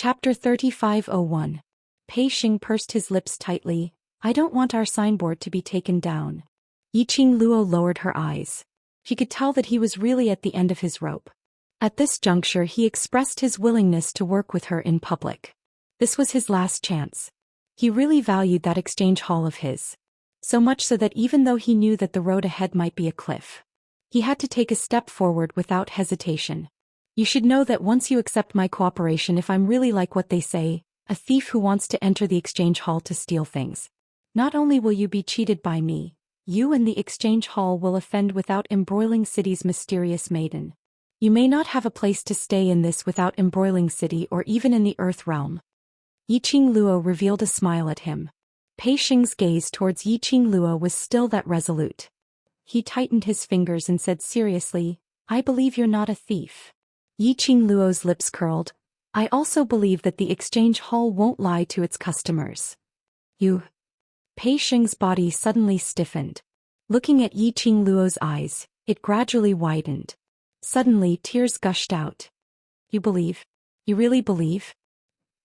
Chapter 3501. Pei Xing pursed his lips tightly. I don't want our signboard to be taken down. Yiqing Luo lowered her eyes. She could tell that he was really at the end of his rope. At this juncture he expressed his willingness to work with her in public. This was his last chance. He really valued that exchange hall of his. So much so that even though he knew that the road ahead might be a cliff, he had to take a step forward without hesitation. You should know that once you accept my cooperation, if I'm really like what they say, a thief who wants to enter the exchange hall to steal things, not only will you be cheated by me, you and the exchange hall will offend without embroiling city's mysterious maiden. You may not have a place to stay in this without embroiling city or even in the earth realm. Yiqing Luo revealed a smile at him. Pei Xing's gaze towards Yiqing Luo was still that resolute. He tightened his fingers and said seriously, I believe you're not a thief. Yiqing Luo's lips curled. I also believe that the exchange hall won't lie to its customers. You. Pei Xing's body suddenly stiffened. Looking at Yiqing Luo's eyes, it gradually widened. Suddenly tears gushed out. You believe? You really believe?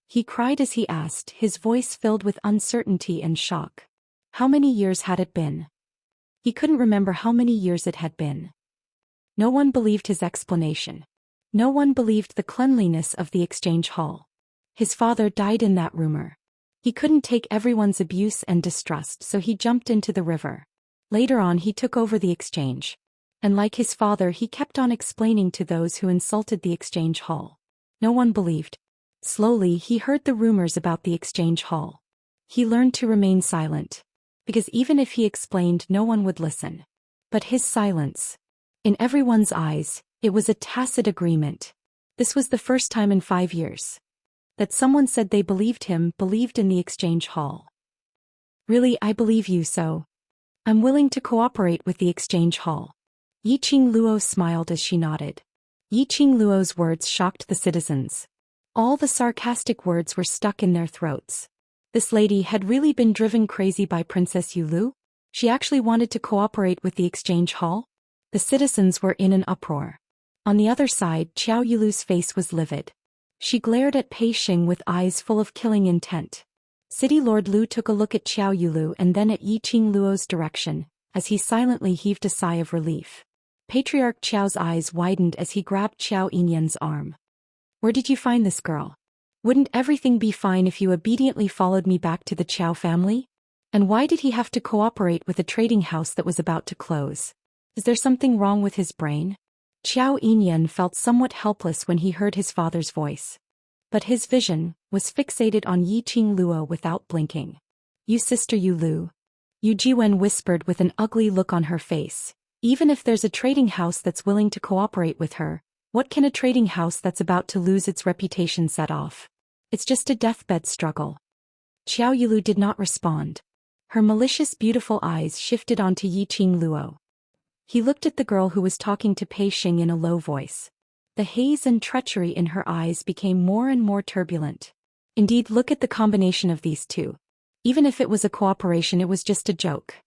He cried as he asked, his voice filled with uncertainty and shock. How many years had it been? He couldn't remember how many years it had been. No one believed his explanation. No one believed the cleanliness of the exchange hall. His father died in that rumor. He couldn't take everyone's abuse and distrust, so he jumped into the river. Later on he took over the exchange. And like his father, he kept on explaining to those who insulted the exchange hall. No one believed. Slowly he heard the rumors about the exchange hall. He learned to remain silent. Because even if he explained, no one would listen. But his silence. In everyone's eyes, it was a tacit agreement. This was the first time in 5 years that someone said they believed him, believed in the exchange hall. Really, I believe you, so I'm willing to cooperate with the exchange hall. Yiqing Luo smiled as she nodded. Yiqing Luo's words shocked the citizens. All the sarcastic words were stuck in their throats. This lady had really been driven crazy by Princess Yulu? She actually wanted to cooperate with the exchange hall? The citizens were in an uproar. On the other side, Xiao Yulu's face was livid. She glared at Pei Xing with eyes full of killing intent. City Lord Lu took a look at Xiao Yulu and then at Yiqing Luo's direction, as he silently heaved a sigh of relief. Patriarch Qiao's eyes widened as he grabbed Xiao Yinyan's arm. Where did you find this girl? Wouldn't everything be fine if you obediently followed me back to the Qiao family? And why did he have to cooperate with a trading house that was about to close? Is there something wrong with his brain? Xiao Yinyan felt somewhat helpless when he heard his father's voice. But his vision was fixated on Yiqing Luo without blinking. You sister Yu Lu. Yu Jiwen whispered with an ugly look on her face. Even if there's a trading house that's willing to cooperate with her, what can a trading house that's about to lose its reputation set off? It's just a deathbed struggle. Xiao Yulu did not respond. Her malicious beautiful eyes shifted onto Yiqing Luo. He looked at the girl who was talking to Pei Xing in a low voice. The haze and treachery in her eyes became more and more turbulent. Indeed, look at the combination of these two. Even if it was a cooperation, it was just a joke.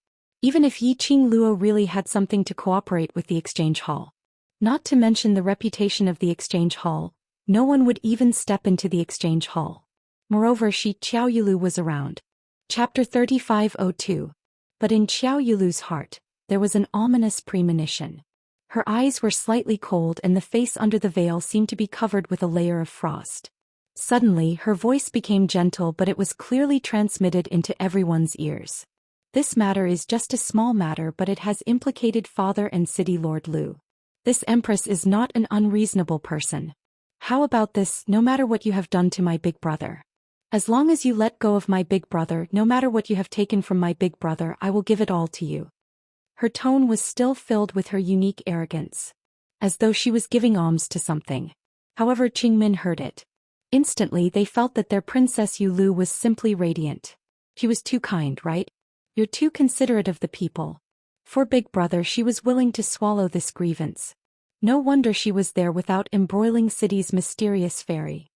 Even if Yiqing Luo really had something to cooperate with the exchange hall. Not to mention the reputation of the exchange hall, no one would even step into the exchange hall. Moreover, Xiao Yulu was around. Chapter 3502. But in Xiao Yulu's heart, there was an ominous premonition. Her eyes were slightly cold and the face under the veil seemed to be covered with a layer of frost. Suddenly, her voice became gentle, but it was clearly transmitted into everyone's ears. This matter is just a small matter, but it has implicated Father and City Lord Lu. This Empress is not an unreasonable person. How about this, no matter what you have done to my big brother? As long as you let go of my big brother, no matter what you have taken from my big brother, I will give it all to you. Her tone was still filled with her unique arrogance. As though she was giving alms to something. However, Qingmin heard it. Instantly they felt that their Princess Yulu was simply radiant. She was too kind, right? You're too considerate of the people. For big brother, she was willing to swallow this grievance. No wonder she was there without embroiling city's mysterious fairy.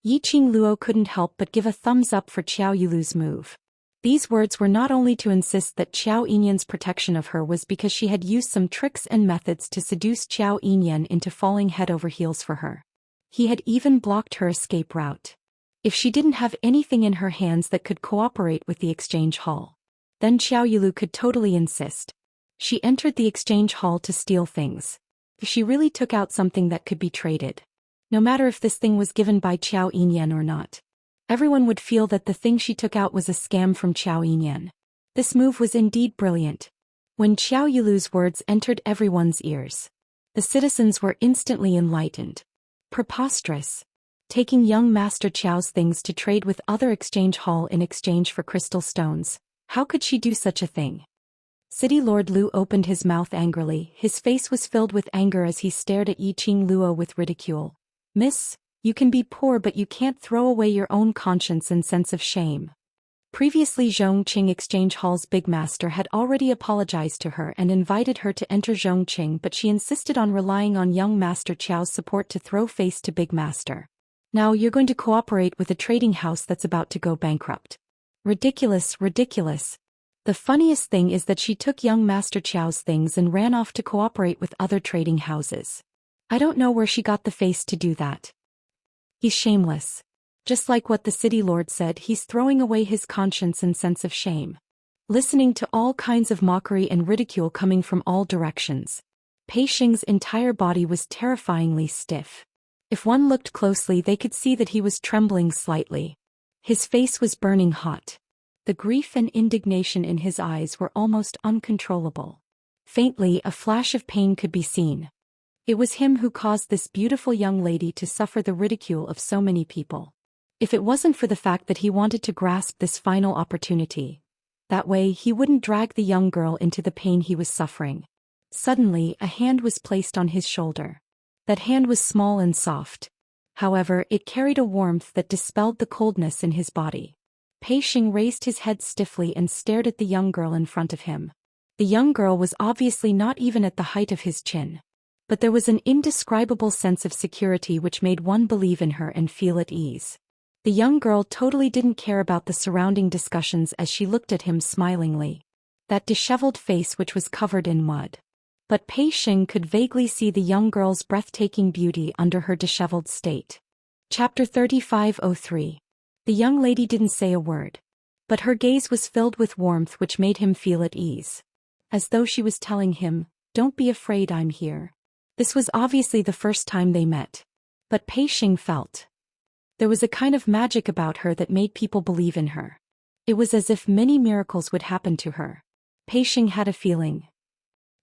Yiqing Luo couldn't help but give a thumbs up for Xiao Yulu's move. These words were not only to insist that Xiao Yinyan's protection of her was because she had used some tricks and methods to seduce Xiao Yinyan into falling head over heels for her. He had even blocked her escape route. If she didn't have anything in her hands that could cooperate with the exchange hall, then Xiao Yilu could totally insist. She entered the exchange hall to steal things. If she really took out something that could be traded, no matter if this thing was given by Qiao Yinyan or not, everyone would feel that the thing she took out was a scam from Qiao Yinyan. This move was indeed brilliant. When Xiao Yilu's words entered everyone's ears, the citizens were instantly enlightened. Preposterous. Taking young Master Qiao's things to trade with other exchange hall in exchange for crystal stones. How could she do such a thing? City Lord Lu opened his mouth angrily. His face was filled with anger as he stared at Yiqing Luo with ridicule. Miss, you can be poor but you can't throw away your own conscience and sense of shame. Previously Zhongqing Exchange Hall's big master had already apologized to her and invited her to enter Zhongqing, but she insisted on relying on young Master Qiao's support to throw face to big master. Now you're going to cooperate with a trading house that's about to go bankrupt. Ridiculous, ridiculous. The funniest thing is that she took young Master Qiao's things and ran off to cooperate with other trading houses. I don't know where she got the face to do that. He's shameless. Just like what the city lord said, he's throwing away his conscience and sense of shame. Listening to all kinds of mockery and ridicule coming from all directions, Pei Xing's entire body was terrifyingly stiff. If one looked closely, they could see that he was trembling slightly. His face was burning hot. The grief and indignation in his eyes were almost uncontrollable. Faintly, a flash of pain could be seen. It was him who caused this beautiful young lady to suffer the ridicule of so many people. If it wasn't for the fact that he wanted to grasp this final opportunity, that way he wouldn't drag the young girl into the pain he was suffering. Suddenly, a hand was placed on his shoulder. That hand was small and soft. However, it carried a warmth that dispelled the coldness in his body. Pei Xing raised his head stiffly and stared at the young girl in front of him. The young girl was obviously not even at the height of his chin. But there was an indescribable sense of security which made one believe in her and feel at ease. The young girl totally didn't care about the surrounding discussions as she looked at him smilingly. That disheveled face which was covered in mud. But Pei Xing could vaguely see the young girl's breathtaking beauty under her disheveled state. Chapter 3503. The young lady didn't say a word. But her gaze was filled with warmth which made him feel at ease. As though she was telling him, "Don't be afraid, I'm here." This was obviously the first time they met. But Pei Xing felt there was a kind of magic about her that made people believe in her. It was as if many miracles would happen to her. Pei Xing had a feeling.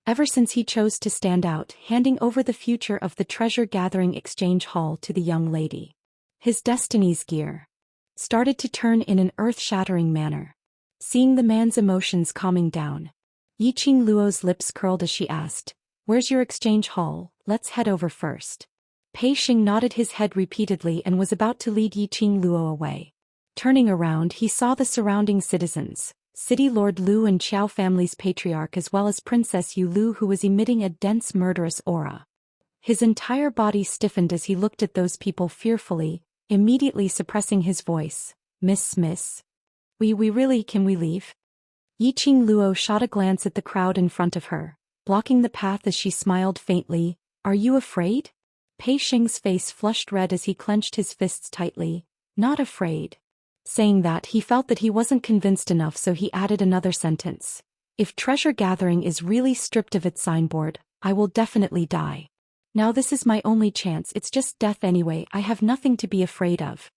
Ever since he chose to stand out, handing over the future of the treasure-gathering exchange hall to the young lady, his destiny's gear started to turn in an earth-shattering manner. Seeing the man's emotions calming down, Yiqing Luo's lips curled as she asked, "Where's your exchange hall? Let's head over first." Pei Xing nodded his head repeatedly and was about to lead Yiqing Luo away. Turning around, he saw the surrounding citizens, City Lord Lu and Qiao family's patriarch, as well as Princess Yu Lu, who was emitting a dense murderous aura. His entire body stiffened as he looked at those people fearfully, immediately suppressing his voice. Miss. We really, can we leave?" Yiqing Luo shot a glance at the crowd in front of her, blocking the path as she smiled faintly. "Are you afraid?" Pei Xing's face flushed red as he clenched his fists tightly. "Not afraid." Saying that, he felt that he wasn't convinced enough, so he added another sentence. "If treasure gathering is really stripped of its signboard, I will definitely die. Now this is my only chance, it's just death anyway, I have nothing to be afraid of."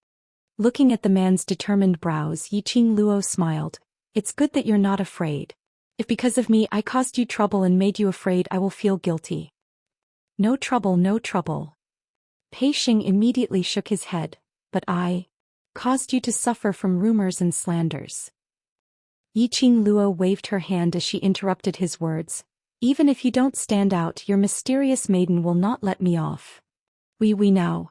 Looking at the man's determined brows, Yiqing Luo smiled. "It's good that you're not afraid. If because of me I caused you trouble and made you afraid, I will feel guilty." No trouble, no trouble." Pei Xing immediately shook his head. "But I caused you to suffer from rumors and slanders." Yiqing Luo waved her hand as she interrupted his words. "Even if you don't stand out, your mysterious maiden will not let me off." We now.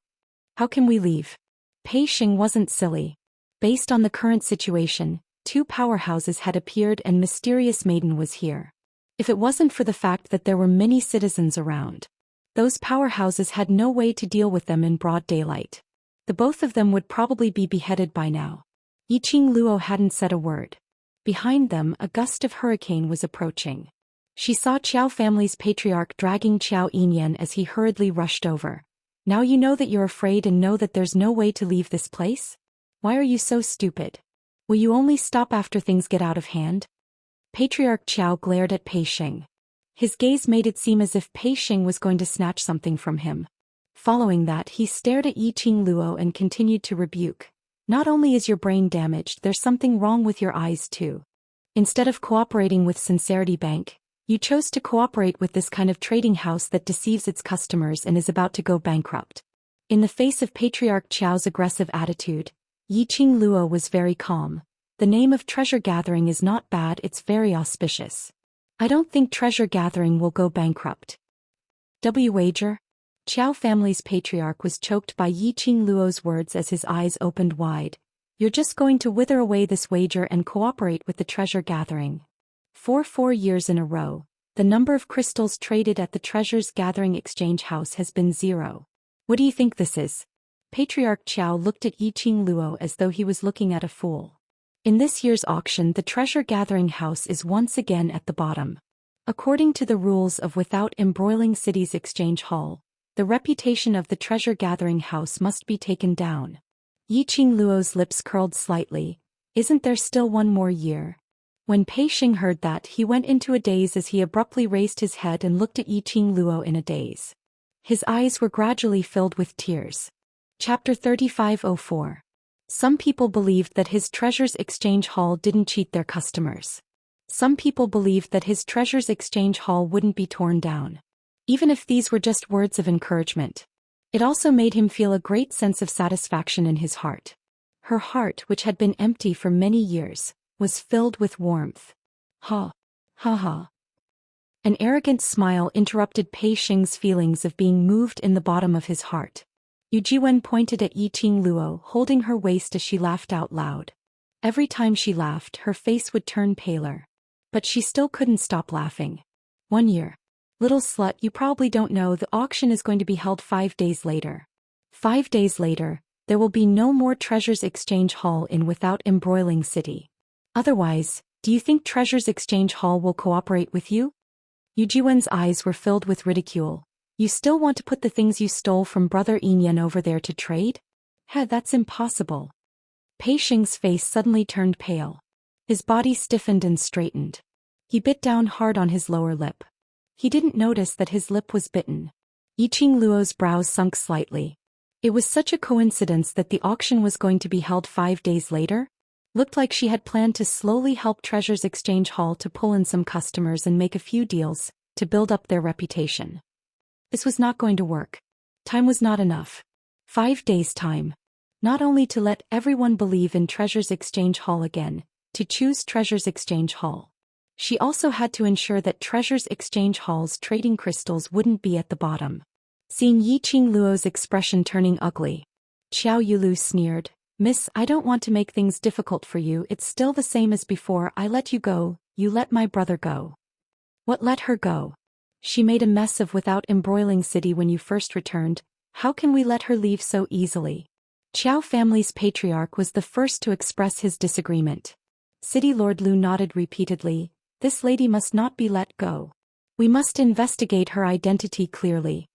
How can we leave?" Pei Xing wasn't silly. Based on the current situation, two powerhouses had appeared and mysterious maiden was here. If it wasn't for the fact that there were many citizens around, those powerhouses had no way to deal with them in broad daylight. The both of them would probably be beheaded by now. Yiqing Luo hadn't said a word. Behind them, a gust of hurricane was approaching. She saw Qiao family's patriarch dragging Qiao Yinyan as he hurriedly rushed over. "Now you know that you're afraid and know that there's no way to leave this place?" Why are you so stupid? Will you only stop after things get out of hand? Patriarch Qiao glared at Pei Xing. His gaze made it seem as if Pei Xing was going to snatch something from him. Following that, he stared at Yiqing Luo and continued to rebuke. Not only is your brain damaged, there's something wrong with your eyes too. Instead of cooperating with Sincerity Bank, you chose to cooperate with this kind of trading house that deceives its customers and is about to go bankrupt. In the face of Patriarch Qiao's aggressive attitude, Yiqing Luo was very calm. The name of treasure gathering is not bad, it's very auspicious. I don't think treasure gathering will go bankrupt. Wager? Qiao family's patriarch was choked by Yiqing Luo's words as his eyes opened wide. You're just going to wither away this wager and cooperate with the treasure gathering. For 4 years in a row, the number of crystals traded at the Treasures Gathering Exchange House has been 0. What do you think this is? Patriarch Qiao looked at Yiqing Luo as though he was looking at a fool. In this year's auction, the Treasure Gathering House is once again at the bottom. According to the rules of Without Embroiling City's Exchange Hall, the reputation of the Treasure Gathering House must be taken down. Yiqing Luo's lips curled slightly. Isn't there still 1 more year? When Pei Xing heard that, he went into a daze as he abruptly raised his head and looked at Yiqing Luo in a daze. His eyes were gradually filled with tears. Chapter 3504. Some people believed that his Treasures Exchange Hall didn't cheat their customers. Some people believed that his Treasures Exchange Hall wouldn't be torn down. Even if these were just words of encouragement. It also made him feel a great sense of satisfaction in his heart. Her heart, which had been empty for many years, was filled with warmth. Ha! Ha ha! An arrogant smile interrupted Pei Xing's feelings of being moved in the bottom of his heart. Yu Jiwen pointed at Yiqing Luo, holding her waist as she laughed out loud. Every time she laughed, her face would turn paler. But she still couldn't stop laughing. 1 year. Little slut, you probably don't know the auction is going to be held 5 days later. 5 days later, there will be no more Treasures Exchange Hall in Without Embroiling City. Otherwise, do you think Treasures Exchange Hall will cooperate with you? Yu Jiwen's eyes were filled with ridicule. You still want to put the things you stole from Brother Inyan over there to trade? That's impossible. Pei Xing's face suddenly turned pale. His body stiffened and straightened. He bit down hard on his lower lip. He didn't notice that his lip was bitten. Yiqing Luo's brows sunk slightly. It was such a coincidence that the auction was going to be held 5 days later. Looked like she had planned to slowly help Treasures Exchange Hall to pull in some customers and make a few deals, to build up their reputation. This was not going to work. Time was not enough. 5 days' time. Not only to let everyone believe in Treasures Exchange Hall again, to choose Treasures Exchange Hall. She also had to ensure that Treasures Exchange Hall's trading crystals wouldn't be at the bottom. Seeing Yiqing Luo's expression turning ugly, Xiao Yulu sneered, Miss, I don't want to make things difficult for you, it's still the same as before, I let you go, you let my brother go. What let her go? She made a mess of Without Embroiling City when you first returned, how can we let her leave so easily? Qiao family's patriarch was the first to express his disagreement. City Lord Lu nodded repeatedly, this lady must not be let go. We must investigate her identity clearly.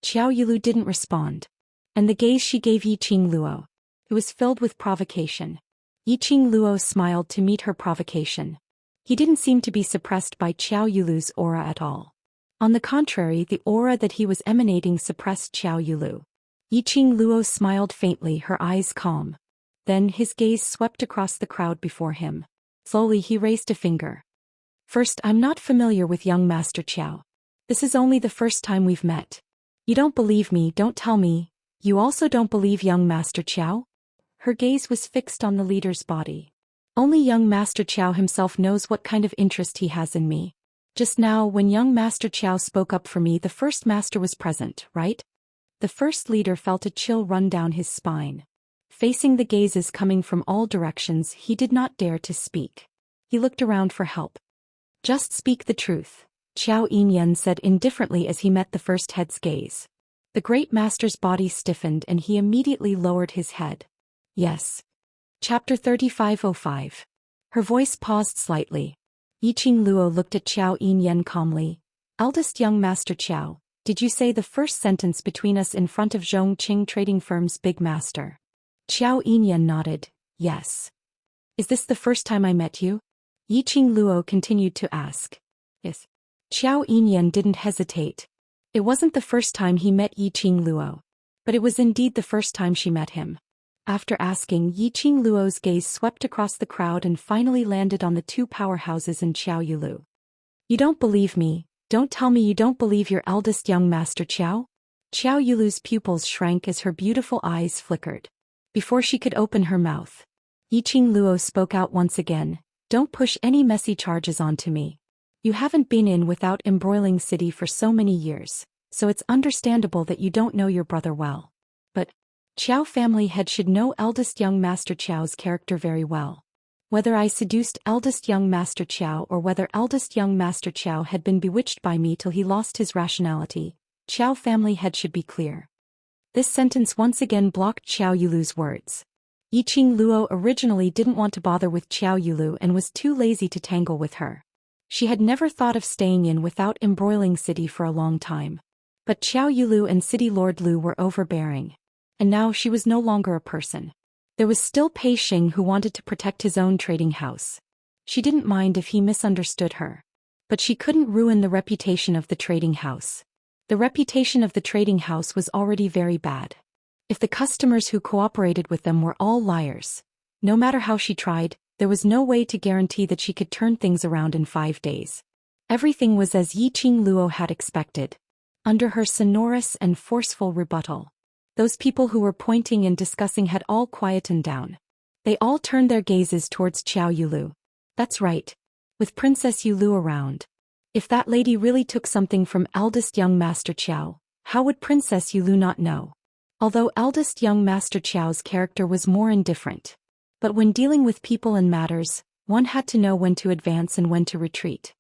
Xiao Yulu didn't respond. And the gaze she gave Yiqing Luo. It was filled with provocation. Yiqing Luo smiled to meet her provocation. He didn't seem to be suppressed by Xiao Yulu's aura at all. On the contrary, the aura that he was emanating suppressed Xiao Yulu. Yiqing Luo smiled faintly, her eyes calm. Then his gaze swept across the crowd before him. Slowly he raised a finger. First, I'm not familiar with young Master Qiao. This is only the first time we've met. You don't believe me, don't tell me. You also don't believe young Master Qiao? Her gaze was fixed on the leader's body. Only young Master Qiao himself knows what kind of interest he has in me. Just now, when young Master Qiao spoke up for me, the first master was present, right? The first leader felt a chill run down his spine. Facing the gazes coming from all directions, he did not dare to speak. He looked around for help. Just speak the truth, Qiao Inyan said indifferently as he met the first head's gaze. The great master's body stiffened and he immediately lowered his head. Yes. Chapter 3505. Her voice paused slightly. Yiqing Luo looked at Qiao Inyan calmly. Eldest young Master Qiao, did you say the first sentence between us in front of Zhongqing Trading Firm's big master? Xiao Yinyan nodded, yes. Is this the first time I met you? Yiqing Luo continued to ask. Yes. Xiao Yinyan didn't hesitate. It wasn't the first time he met Yiqing Luo. But it was indeed the first time she met him. After asking, Yiqing Luo's gaze swept across the crowd and finally landed on the two powerhouses in Xiao Yulu. You don't believe me, don't tell me you don't believe your eldest young master Xiao? Xiao Yulu's pupils shrank as her beautiful eyes flickered. Before she could open her mouth, Yiqing Luo spoke out once again, don't push any messy charges onto me. You haven't been in without embroiling city for so many years, so it's understandable that you don't know your brother well. But Xiao family head should know eldest young master Xiao's character very well. Whether I seduced eldest young master Xiao or whether eldest young master Xiao had been bewitched by me till he lost his rationality, Xiao family head should be clear. This sentence once again blocked Xiao Yulu's words. Yiqing Luo originally didn't want to bother with Xiao Yulu and was too lazy to tangle with her. She had never thought of staying in without embroiling city for a long time. But Xiao Yulu and City Lord Lu were overbearing. And now she was no longer a person. There was still Pei Xing who wanted to protect his own trading house. She didn't mind if he misunderstood her. But she couldn't ruin the reputation of the trading house. The reputation of the trading house was already very bad. If the customers who cooperated with them were all liars, no matter how she tried, there was no way to guarantee that she could turn things around in 5 days. Everything was as Yiqing Luo had expected. Under her sonorous and forceful rebuttal, those people who were pointing and discussing had all quietened down. They all turned their gazes towards Xiao Yulu. That's right. With Princess Yulu around. If that lady really took something from eldest young Master Xiao, how would Princess Yulu not know? Although eldest young Master Xiao's character was more indifferent. But when dealing with people and matters, one had to know when to advance and when to retreat.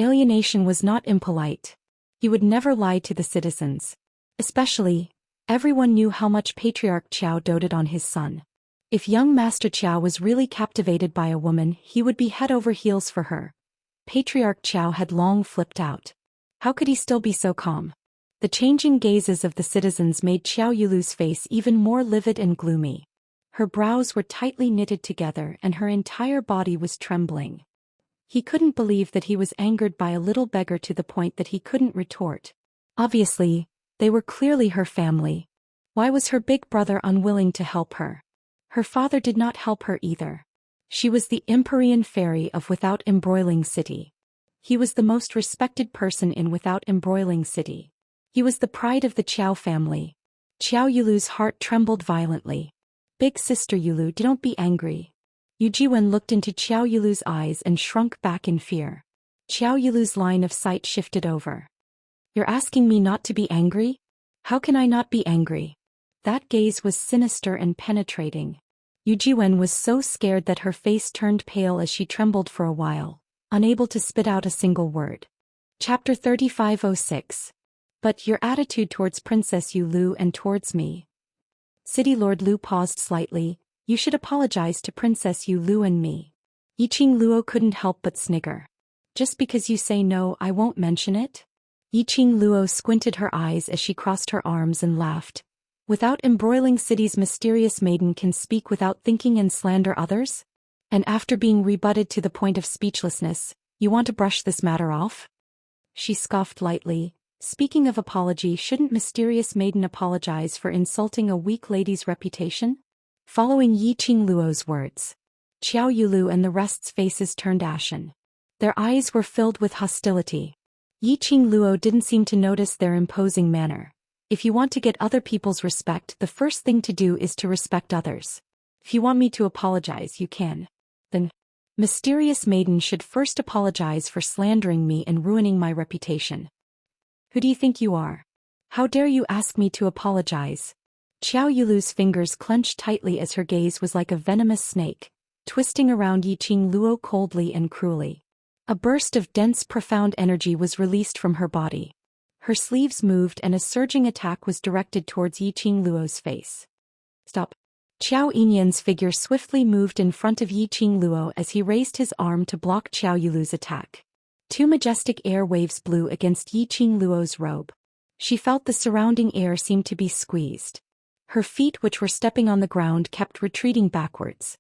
Alienation was not impolite. He would never lie to the citizens. Especially, everyone knew how much Patriarch Qiao doted on his son. If young Master Qiao was really captivated by a woman, he would be head over heels for her. Patriarch Qiao had long flipped out. How could he still be so calm? The changing gazes of the citizens made Xiao Yulu's face even more livid and gloomy. Her brows were tightly knitted together and her entire body was trembling. He couldn't believe that he was angered by a little beggar to the point that he couldn't retort. Obviously, they were clearly her family. Why was her big brother unwilling to help her? Her father did not help her either. She was the Empyrean fairy of Without Embroiling City. He was the most respected person in Without Embroiling City. He was the pride of the Qiao family. Xiao Yulu's heart trembled violently. Big sister Yulu, don't be angry. Yu Jiwen looked into Xiao Yulu's eyes and shrunk back in fear. Xiao Yulu's line of sight shifted over. You're asking me not to be angry? How can I not be angry? That gaze was sinister and penetrating. Yu Jiwen was so scared that her face turned pale as she trembled for a while, unable to spit out a single word. Chapter 3506. But your attitude towards Princess Yu Lu and towards me. City Lord Lu paused slightly. You should apologize to Princess Yu Lu and me. Yiqing Luo couldn't help but snigger. Just because you say no, I won't mention it? Yiqing Luo squinted her eyes as she crossed her arms and laughed. Without Embroiling City's mysterious maiden can speak without thinking and slander others? And after being rebutted to the point of speechlessness, you want to brush this matter off? She scoffed lightly. Speaking of apology, shouldn't mysterious maiden apologize for insulting a weak lady's reputation? Following Yiqing Luo's words, Xiao Yulu and the rest's faces turned ashen. Their eyes were filled with hostility. Yiqing Luo didn't seem to notice their imposing manner. If you want to get other people's respect, the first thing to do is to respect others. If you want me to apologize, you can. Then, mysterious maiden should first apologize for slandering me and ruining my reputation. Who do you think you are? How dare you ask me to apologize? Xiao Yulu's fingers clenched tightly as her gaze was like a venomous snake, twisting around Yiqing Luo coldly and cruelly. A burst of dense, profound energy was released from her body. Her sleeves moved and a surging attack was directed towards Yiqing Luo's face. Stop. Xiao Yinyan's figure swiftly moved in front of Yiqing Luo as he raised his arm to block Xiao Yulu's attack. Two majestic air waves blew against Yiqing Luo's robe. She felt the surrounding air seem to be squeezed. Her feet, which were stepping on the ground, kept retreating backwards.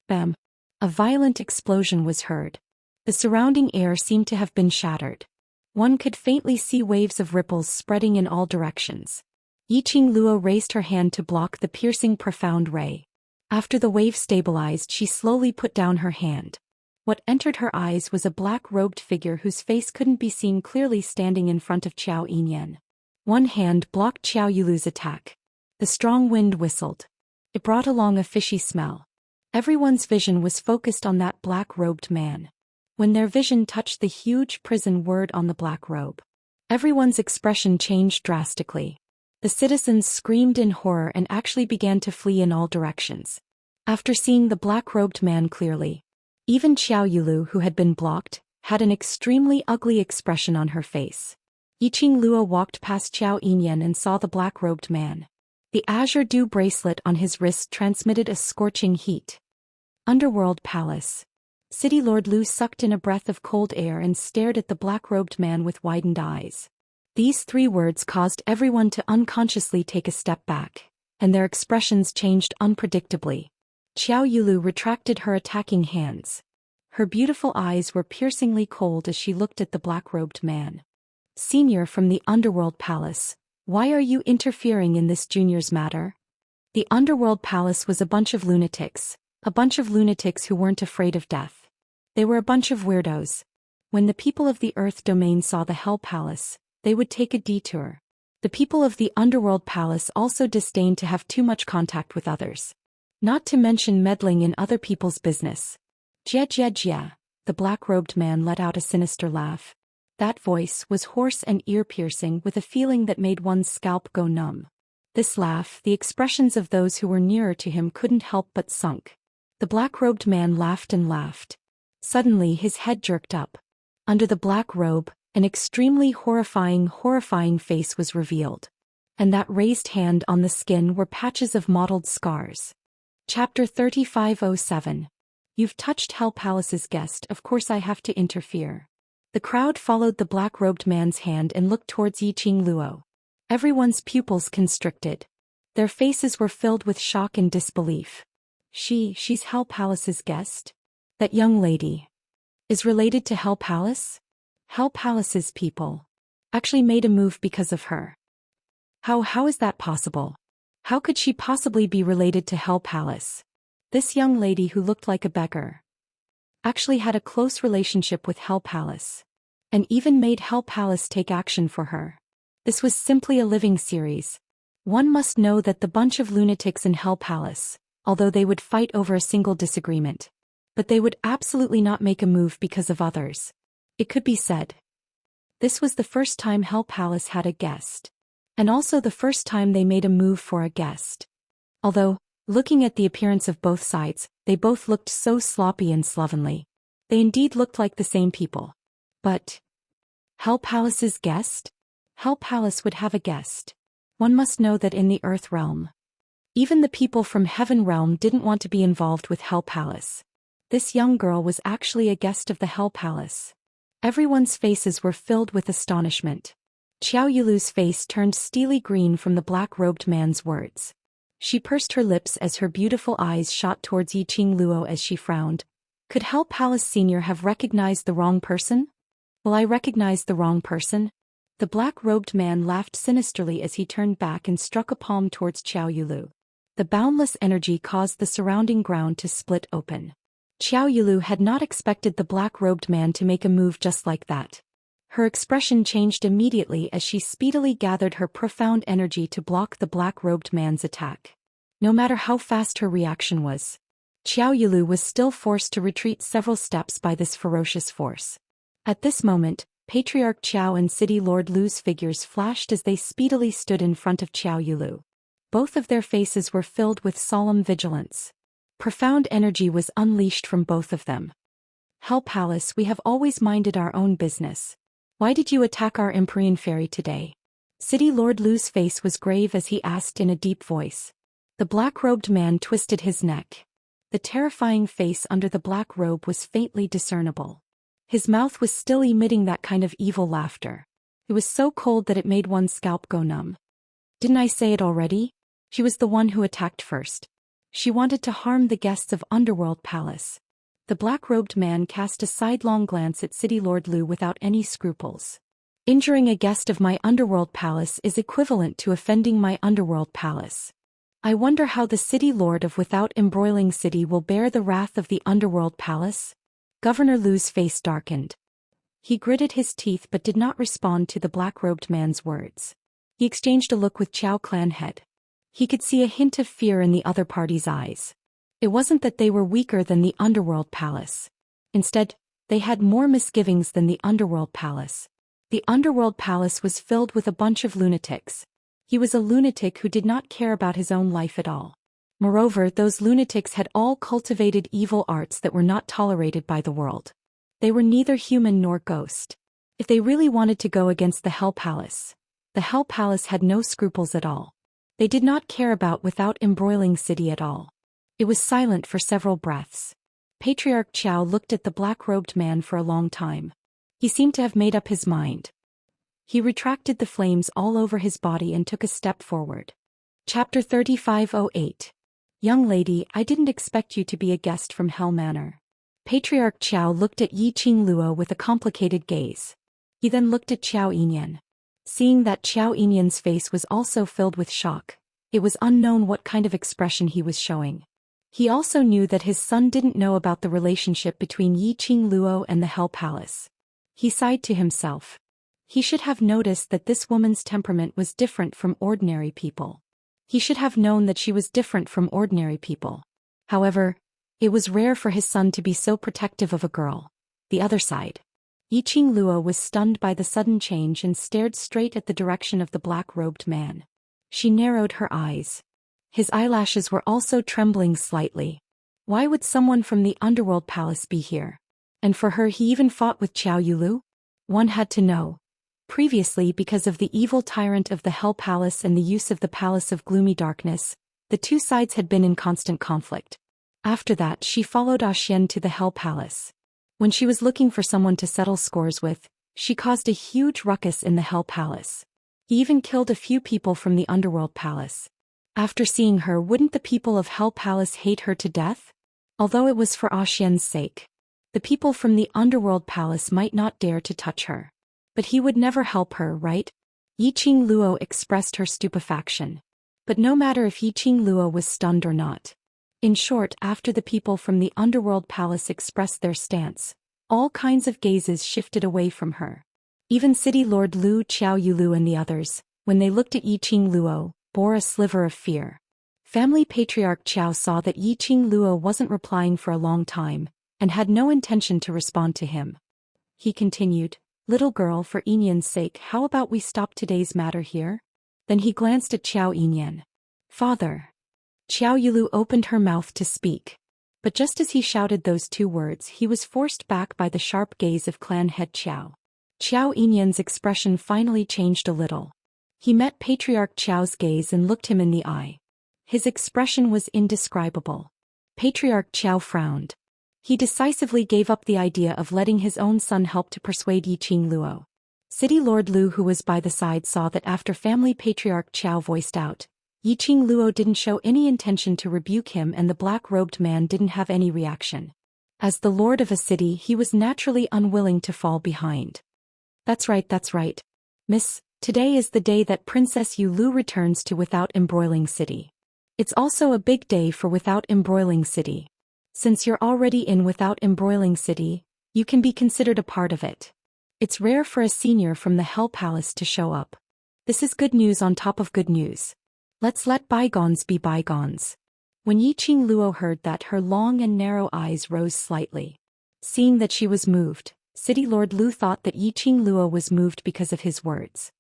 Bam! A violent explosion was heard. The surrounding air seemed to have been shattered. One could faintly see waves of ripples spreading in all directions. Yiqing Luo raised her hand to block the piercing profound ray. After the wave stabilized, she slowly put down her hand. What entered her eyes was a black-robed figure whose face couldn't be seen clearly standing in front of Qiao Yinyan. One hand blocked Qiao Yulu's attack. The strong wind whistled. It brought along a fishy smell. Everyone's vision was focused on that black-robed man. When their vision touched the huge prison word on the black robe, everyone's expression changed drastically. The citizens screamed in horror and actually began to flee in all directions. After seeing the black-robed man clearly, even Qiao Yulu, who had been blocked, had an extremely ugly expression on her face. Yiqing Luo walked past Qiao Yinyan and saw the black-robed man. The azure dew bracelet on his wrist transmitted a scorching heat. Underworld Palace. City Lord Lu sucked in a breath of cold air and stared at the black-robed man with widened eyes. These 3 words caused everyone to unconsciously take a step back, and their expressions changed unpredictably. Qiao Yulu retracted her attacking hands. Her beautiful eyes were piercingly cold as she looked at the black-robed man. Senior from the Underworld Palace, why are you interfering in this junior's matter? The Underworld Palace was a bunch of lunatics who weren't afraid of death. They were a bunch of weirdos. When the people of the Earth Domain saw the Hell Palace, they would take a detour. The people of the Underworld Palace also disdained to have too much contact with others. Not to mention meddling in other people's business. Jia jia jia, the black-robed man let out a sinister laugh. That voice was hoarse and ear-piercing with a feeling that made one's scalp go numb. This laugh, the expressions of those who were nearer to him couldn't help but sunk. The black-robed man laughed and laughed. Suddenly his head jerked up. Under the black robe, an extremely horrifying face was revealed. And that raised hand on the skin were patches of mottled scars. Chapter 3507. You've touched Hell Palace's guest, of course I have to interfere. The crowd followed the black-robed man's hand and looked towards Yiqing Luo. Everyone's pupils constricted. Their faces were filled with shock and disbelief. She's Hell Palace's guest? That young lady is related to Hell Palace? Hell Palace's people actually made a move because of her. How is that possible? How could she possibly be related to Hell Palace? This young lady who looked like a beggar actually had a close relationship with Hell Palace, and even made Hell Palace take action for her. This was simply a living series. One must know that the bunch of lunatics in Hell Palace, although they would fight over a single disagreement, but they would absolutely not make a move because of others. It could be said. This was the first time Hell Palace had a guest. And also the first time they made a move for a guest. Although, looking at the appearance of both sides, they both looked so sloppy and slovenly. They indeed looked like the same people. But Hell Palace's guest? Hell Palace would have a guest. One must know that in the Earth Realm, even the people from Heaven Realm didn't want to be involved with Hell Palace. This young girl was actually a guest of the Hell Palace. Everyone's faces were filled with astonishment. Qiao Yulu's face turned steely green from the black-robed man's words. She pursed her lips as her beautiful eyes shot towards Yiqing Luo as she frowned. Could Hell Palace Senior have recognized the wrong person? Will I recognize the wrong person? The black-robed man laughed sinisterly as he turned back and struck a palm towards Qiao Yulu. The boundless energy caused the surrounding ground to split open. Qiao Yulu had not expected the black-robed man to make a move just like that. Her expression changed immediately as she speedily gathered her profound energy to block the black-robed man's attack. No matter how fast her reaction was, Qiao Yulu was still forced to retreat several steps by this ferocious force. At this moment, Patriarch Qiao and City Lord Lu's figures flashed as they speedily stood in front of Qiao Yulu. Both of their faces were filled with solemn vigilance. Profound energy was unleashed from both of them. Hell Palace, we have always minded our own business. Why did you attack our Empyrean Fairy today? City Lord Lu's face was grave as he asked in a deep voice. The black-robed man twisted his neck. The terrifying face under the black robe was faintly discernible. His mouth was still emitting that kind of evil laughter. It was so cold that it made one's scalp go numb. Didn't I say it already? She was the one who attacked first. She wanted to harm the guests of Underworld Palace. The black-robed man cast a sidelong glance at City Lord Lu without any scruples. Injuring a guest of my Underworld Palace is equivalent to offending my Underworld Palace. I wonder how the City Lord of Without Embroiling City will bear the wrath of the Underworld Palace? Governor Lu's face darkened. He gritted his teeth but did not respond to the black-robed man's words. He exchanged a look with Chao clan head. He could see a hint of fear in the other party's eyes. It wasn't that they were weaker than the Underworld Palace. Instead, they had more misgivings than the Underworld Palace. The Underworld Palace was filled with a bunch of lunatics. He was a lunatic who did not care about his own life at all. Moreover, those lunatics had all cultivated evil arts that were not tolerated by the world. They were neither human nor ghost. If they really wanted to go against the Hell Palace, the Hell Palace had no scruples at all. They did not care about Without Embroiling City at all. It was silent for several breaths. Patriarch Chao looked at the black-robed man for a long time. He seemed to have made up his mind. He retracted the flames all over his body and took a step forward. Chapter 3508. Young lady, I didn't expect you to be a guest from Hell Manor. Patriarch Chao looked at Yi Qing Luo with a complicated gaze. He then looked at Chao Yinyan. Seeing that Chao Yinyan's face was also filled with shock, it was unknown what kind of expression he was showing. He also knew that his son didn't know about the relationship between Yi Qing Luo and the Hell Palace. He sighed to himself. He should have noticed that this woman's temperament was different from ordinary people. He should have known that she was different from ordinary people. However, it was rare for his son to be so protective of a girl. The other side. Yi Qing Luo was stunned by the sudden change and stared straight at the direction of the black-robed man. She narrowed her eyes. His eyelashes were also trembling slightly. Why would someone from the Underworld Palace be here? And for her he even fought with Chao Yulu? One had to know. Previously, because of the evil tyrant of the Hell Palace and the use of the Palace of Gloomy Darkness, the two sides had been in constant conflict. After that she followed Zhou Xian to the Hell Palace. When she was looking for someone to settle scores with, she caused a huge ruckus in the Hell Palace. He even killed a few people from the Underworld Palace. After seeing her, wouldn't the people of Hell Palace hate her to death? Although it was for Zhou Xian's sake. The people from the Underworld Palace might not dare to touch her. But he would never help her, right? Yi Qing Luo expressed her stupefaction. But no matter if Yi Qing Luo was stunned or not. In short, after the people from the Underworld Palace expressed their stance, all kinds of gazes shifted away from her. Even City Lord Lu, Chao Yulu and the others, when they looked at Yi Qing Luo, bore a sliver of fear. Family Patriarch Chao saw that Yi Qing Luo wasn't replying for a long time, and had no intention to respond to him. He continued, "Little girl, for Yinyan's sake, how about we stop today's matter here?" Then he glanced at Chao Yinyan. "Father." Chao Yulu opened her mouth to speak. But just as he shouted those two words, he was forced back by the sharp gaze of clan head Chao. Chao Yinyan's expression finally changed a little. He met Patriarch Chao's gaze and looked him in the eye. His expression was indescribable. Patriarch Chao frowned. He decisively gave up the idea of letting his own son help to persuade Yi Qing Luo. City Lord Lu, who was by the side, saw that after Family Patriarch Chao voiced out, Yi Qing Luo didn't show any intention to rebuke him and the black-robed man didn't have any reaction. As the lord of a city, he was naturally unwilling to fall behind. That's right. Miss, today is the day that Princess Yu Lu returns to Without Embroiling City. It's also a big day for Without Embroiling City. Since you're already in Without Embroiling City, you can be considered a part of it. It's rare for a senior from the Hell Palace to show up. This is good news on top of good news. Let's let bygones be bygones. When Yi Qing Luo heard that, her long and narrow eyes rose slightly. Seeing that she was moved, City Lord Lu thought that Yi Qing Luo was moved because of his words.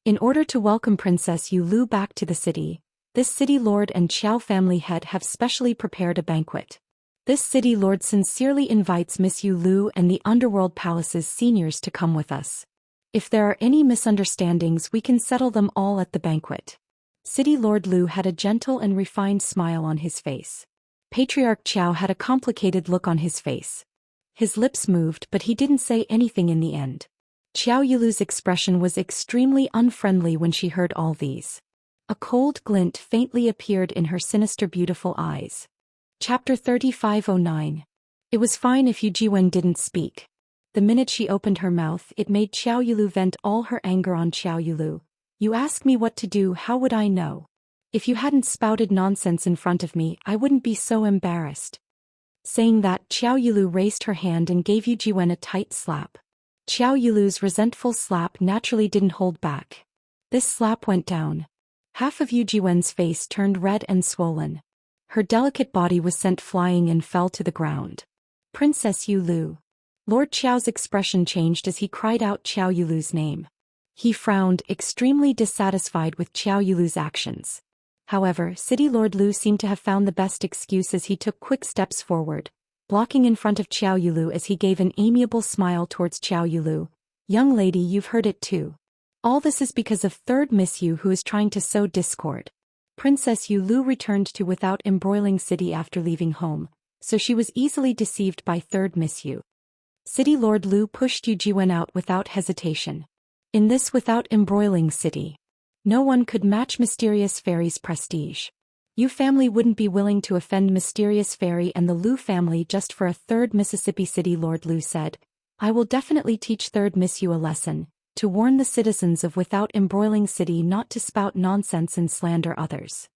In order to welcome Princess Yu Lu back to the city, this city lord and Chao family head have specially prepared a banquet. This city lord sincerely invites Miss Yu Lu and the Underworld Palace's seniors to come with us. If there are any misunderstandings, we can settle them all at the banquet. City Lord Lu had a gentle and refined smile on his face. Patriarch Chao had a complicated look on his face. His lips moved, but he didn't say anything in the end. Chao Yulu's expression was extremely unfriendly when she heard all these. A cold glint faintly appeared in her sinister beautiful eyes. Chapter 3509. It was fine if Yu Jiwen didn't speak. The minute she opened her mouth, it made Xiao Yulu vent all her anger on Xiao Yulu. You ask me what to do, how would I know? If you hadn't spouted nonsense in front of me, I wouldn't be so embarrassed. Saying that, Xiao Yulu raised her hand and gave Yu Jiwen a tight slap. Xiao Yulu's resentful slap naturally didn't hold back. This slap went down. Half of Yu Jiwen's face turned red and swollen. Her delicate body was sent flying and fell to the ground. Princess Yulu. Lord Qiao's expression changed as he cried out Xiao Yulu's name. He frowned, extremely dissatisfied with Xiao Yulu's actions. However, City Lord Lu seemed to have found the best excuse as he took quick steps forward, blocking in front of Xiao Yulu as he gave an amiable smile towards Xiao Yulu. Young lady, you've heard it too. All this is because of third Miss Yu, who is trying to sow discord. Princess Yulu returned to Without Embroiling City after leaving home, so she was easily deceived by third Miss Yu. City Lord Lu pushed Yu Jiwen out without hesitation. In this Without Embroiling City, no one could match Mysterious Fairy's prestige. Yu family wouldn't be willing to offend Mysterious Fairy and the Lu family just for a third Mississippi City. Lord Lu said, I will definitely teach third Miss Yu a lesson, to warn the citizens of Without Embroiling City not to spout nonsense and slander others.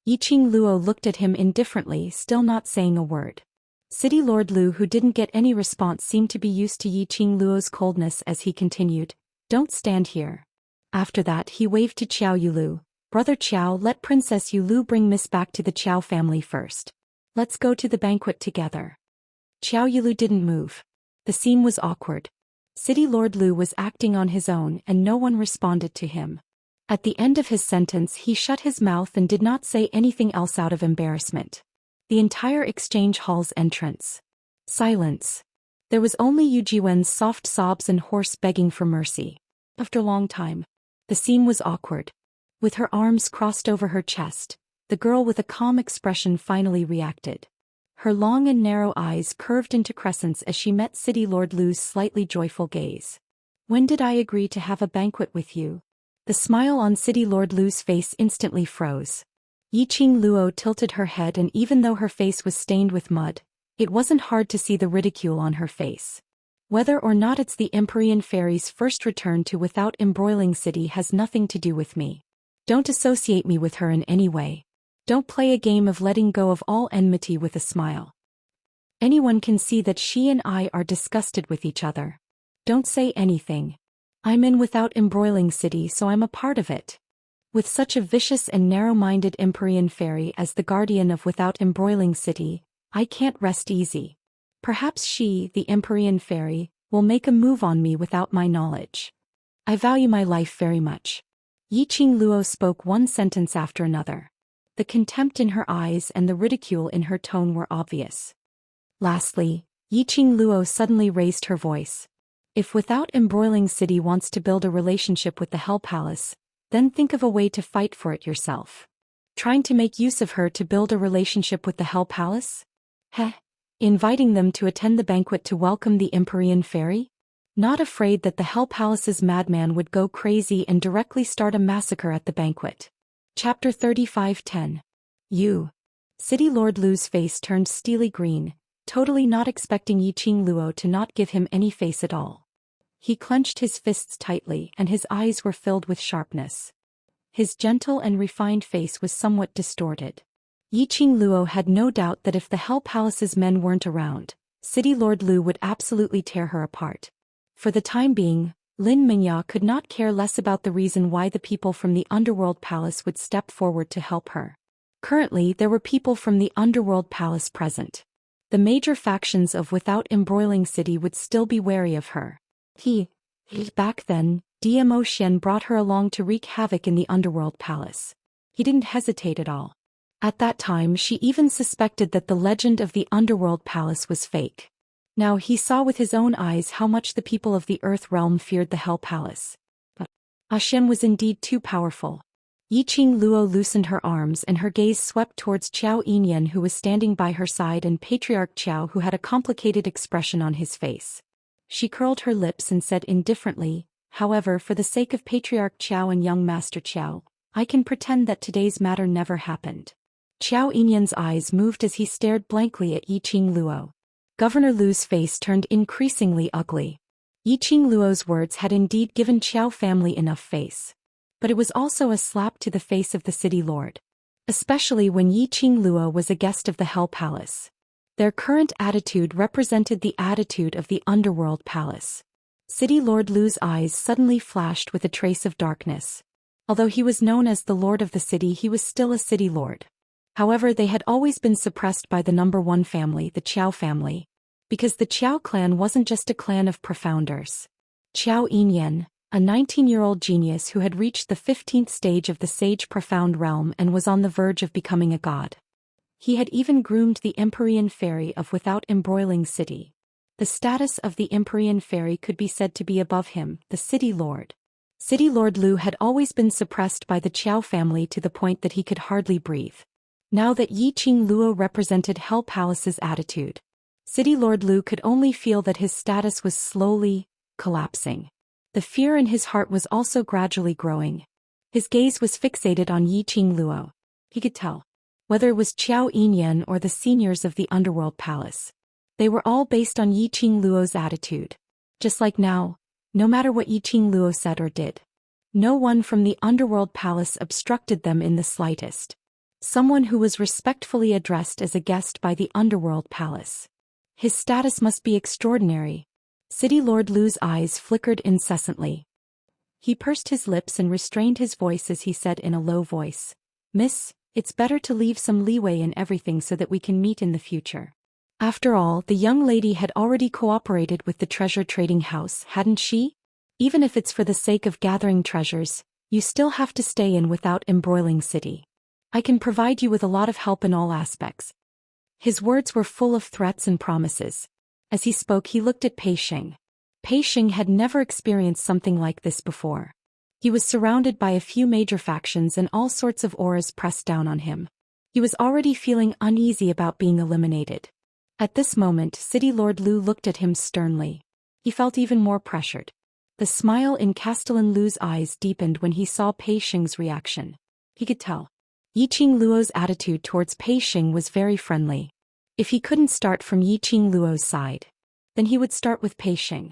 Yiqing Luo looked at him indifferently, still not saying a word. City Lord Lu, who didn't get any response, seemed to be used to Yiqing Luo's coldness as he continued, Don't stand here. After that he waved to Xiao Yulu. Brother Qiao, let Princess Yulu bring Miss back to the Qiao family first. Let's go to the banquet together. Xiao Yulu didn't move. The scene was awkward. City Lord Lu was acting on his own and no one responded to him. At the end of his sentence he shut his mouth and did not say anything else out of embarrassment. The entire exchange hall's entrance. Silence. There was only Yu Jiwen's soft sobs and hoarse begging for mercy. After a long time, the scene was awkward. With her arms crossed over her chest, the girl with a calm expression finally reacted. Her long and narrow eyes curved into crescents as she met City Lord Lu's slightly joyful gaze. When did I agree to have a banquet with you? The smile on City Lord Lu's face instantly froze. Yiqing Luo tilted her head, and even though her face was stained with mud, it wasn't hard to see the ridicule on her face. Whether or not it's the Empyrean Fairy's first return to Without Embroiling City has nothing to do with me. Don't associate me with her in any way. Don't play a game of letting go of all enmity with a smile. Anyone can see that she and I are disgusted with each other. Don't say anything. I'm in Without Embroiling City, so I'm a part of it. With such a vicious and narrow-minded Empyrean Fairy as the guardian of Without Embroiling City, I can't rest easy. Perhaps she, the Empyrean Fairy, will make a move on me without my knowledge. I value my life very much. Yiqing Luo spoke one sentence after another. The contempt in her eyes and the ridicule in her tone were obvious. Lastly, Yiqing Luo suddenly raised her voice. If Without Embroiling City wants to build a relationship with the Hell Palace, then think of a way to fight for it yourself. Trying to make use of her to build a relationship with the Hell Palace? Heh. Inviting them to attend the banquet to welcome the Empyrean Fairy? Not afraid that the Hell Palace's madman would go crazy and directly start a massacre at the banquet. Chapter 3510. You. City Lord Lu's face turned steely green, totally not expecting Yiqing Luo to not give him any face at all. He clenched his fists tightly and his eyes were filled with sharpness. His gentle and refined face was somewhat distorted. Yiqing Luo had no doubt that if the Hell Palace's men weren't around, City Lord Lu would absolutely tear her apart. For the time being, Lin Mingya could not care less about the reason why the people from the Underworld Palace would step forward to help her. Currently there were people from the Underworld Palace present. The major factions of Without Embroiling City would still be wary of her. Back then, Zhou Xian brought her along to wreak havoc in the Underworld Palace. He didn't hesitate at all. At that time she even suspected that the legend of the Underworld Palace was fake. Now he saw with his own eyes how much the people of the Earth Realm feared the Hell Palace. But Xian was indeed too powerful. Yiqing Luo loosened her arms and her gaze swept towards Qiao Yinyan, who was standing by her side, and Patriarch Qiao, who had a complicated expression on his face. She curled her lips and said indifferently, however, for the sake of Patriarch Qiao and young Master Qiao, I can pretend that today's matter never happened. Xiao Yinyan's eyes moved as he stared blankly at Yiqing Luo. Governor Lu's face turned increasingly ugly. Yiqing Luo's words had indeed given Qiao family enough face. But it was also a slap to the face of the city lord. Especially when Yiqing Luo was a guest of the Hell Palace. Their current attitude represented the attitude of the Underworld Palace. City Lord Lu's eyes suddenly flashed with a trace of darkness. Although he was known as the Lord of the City, he was still a city lord. However, they had always been suppressed by the number one family, the Qiao family. Because the Qiao clan wasn't just a clan of profounders. Xiao Yinyan, a 19-year-old genius who had reached the 15th stage of the Sage Profound realm and was on the verge of becoming a god. He had even groomed the Empyrean fairy of Without Embroiling City. The status of the Empyrean fairy could be said to be above him, the city lord. City Lord Lu had always been suppressed by the Qiao family to the point that he could hardly breathe. Now that Yiqing Luo represented Hell Palace's attitude, City Lord Lu could only feel that his status was slowly collapsing. The fear in his heart was also gradually growing. His gaze was fixated on Yiqing Luo. He could tell. Whether it was Xiao Yinyan or the seniors of the Underworld Palace. They were all based on Yiqing Luo's attitude. Just like now, no matter what Yiqing Luo said or did, no one from the Underworld Palace obstructed them in the slightest. Someone who was respectfully addressed as a guest by the Underworld Palace. His status must be extraordinary. City Lord Lu's eyes flickered incessantly. He pursed his lips and restrained his voice as he said in a low voice, "Miss, it's better to leave some leeway in everything so that we can meet in the future." After all, the young lady had already cooperated with the treasure trading house, hadn't she? Even if it's for the sake of gathering treasures, you still have to stay in Without Embroiling City. I can provide you with a lot of help in all aspects. His words were full of threats and promises. As he spoke, he looked at Pei Xing. Pei Xing had never experienced something like this before. He was surrounded by a few major factions and all sorts of auras pressed down on him. He was already feeling uneasy about being eliminated. At this moment, City Lord Lu looked at him sternly. He felt even more pressured. The smile in Castellan Lu's eyes deepened when he saw Pei Xing's reaction. He could tell. Yiqing Luo's attitude towards Pei Xing was very friendly. If he couldn't start from Yiqing Luo's side, then he would start with Pei Xing.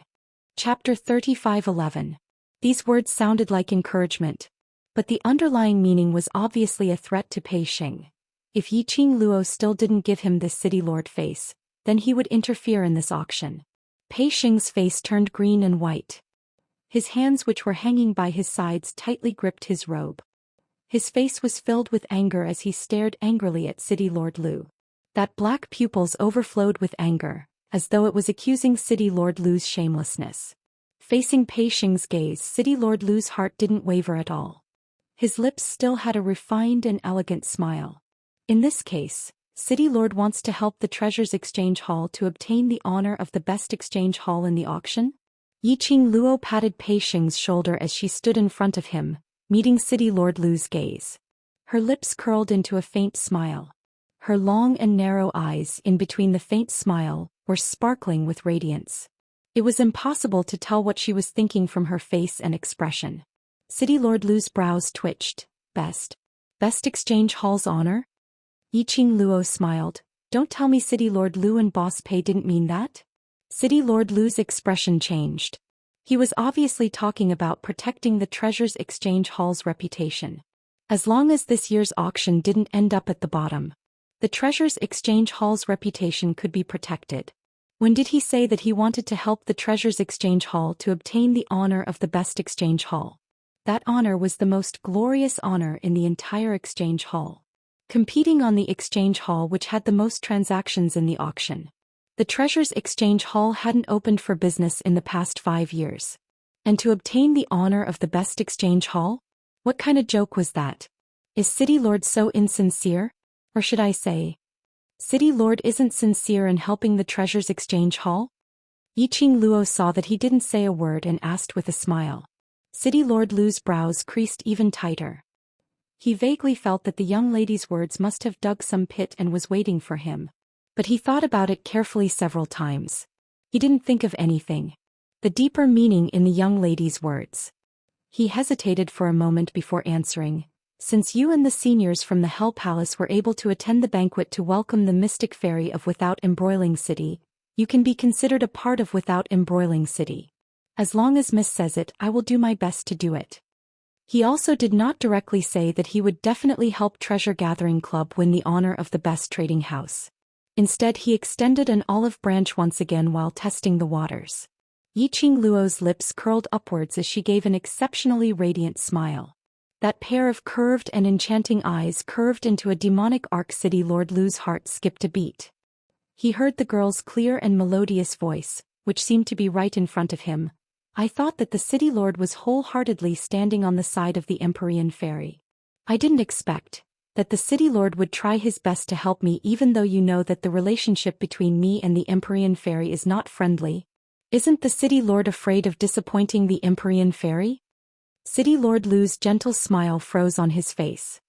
Chapter 35:11. These words sounded like encouragement, but the underlying meaning was obviously a threat to Pei Xing. If Yiqing Luo still didn't give him this city lord face, then he would interfere in this auction. Pei Xing's face turned green and white. His hands, which were hanging by his sides, tightly gripped his robe. His face was filled with anger as he stared angrily at City Lord Lu. That black pupils overflowed with anger, as though it was accusing City Lord Lu's shamelessness. Facing Pei Xing's gaze, City Lord Lu's heart didn't waver at all. His lips still had a refined and elegant smile. In this case, City Lord wants to help the Treasures Exchange Hall to obtain the honor of the best exchange hall in the auction? Yiqing Luo patted Pei Xing's shoulder as she stood in front of him, meeting City Lord Lu's gaze. Her lips curled into a faint smile. Her long and narrow eyes, in between the faint smile, were sparkling with radiance. It was impossible to tell what she was thinking from her face and expression. City Lord Lu's brows twitched. Best exchange hall's honor? Yiqing Luo smiled. Don't tell me City Lord Lu and Boss Pei didn't mean that? City Lord Lu's expression changed. He was obviously talking about protecting the Treasures Exchange Hall's reputation. As long as this year's auction didn't end up at the bottom, the Treasures Exchange Hall's reputation could be protected. When did he say that he wanted to help the Treasures Exchange Hall to obtain the honor of the best exchange hall? That honor was the most glorious honor in the entire exchange hall. Competing on the exchange hall which had the most transactions in the auction. The Treasures Exchange Hall hadn't opened for business in the past 5 years. And to obtain the honor of the best exchange hall? What kind of joke was that? Is City Lord so insincere? Or should I say, City Lord isn't sincere in helping the Treasures Exchange Hall? Yiqing Luo saw that he didn't say a word and asked with a smile. City Lord Lu's brows creased even tighter. He vaguely felt that the young lady's words must have dug some pit and was waiting for him. But he thought about it carefully several times. He didn't think of anything. The deeper meaning in the young lady's words. He hesitated for a moment before answering, Since you and the seniors from the Hell Palace were able to attend the banquet to welcome the mystic fairy of Without Embroiling City, you can be considered a part of Without Embroiling City. As long as Miss says it, I will do my best to do it. He also did not directly say that he would definitely help Treasure Gathering Club win the honor of the best trading house. Instead, he extended an olive branch once again while testing the waters. Yiqing Luo's lips curled upwards as she gave an exceptionally radiant smile. That pair of curved and enchanting eyes curved into a demonic arc. City Lord Lu's heart skipped a beat. He heard the girl's clear and melodious voice, which seemed to be right in front of him. I thought that the City Lord was wholeheartedly standing on the side of the Empyrean Fairy. I didn't expect that the City Lord would try his best to help me, even though you know that the relationship between me and the Empyrean Fairy is not friendly. Isn't the City Lord afraid of disappointing the Empyrean Fairy? City Lord Lu's gentle smile froze on his face.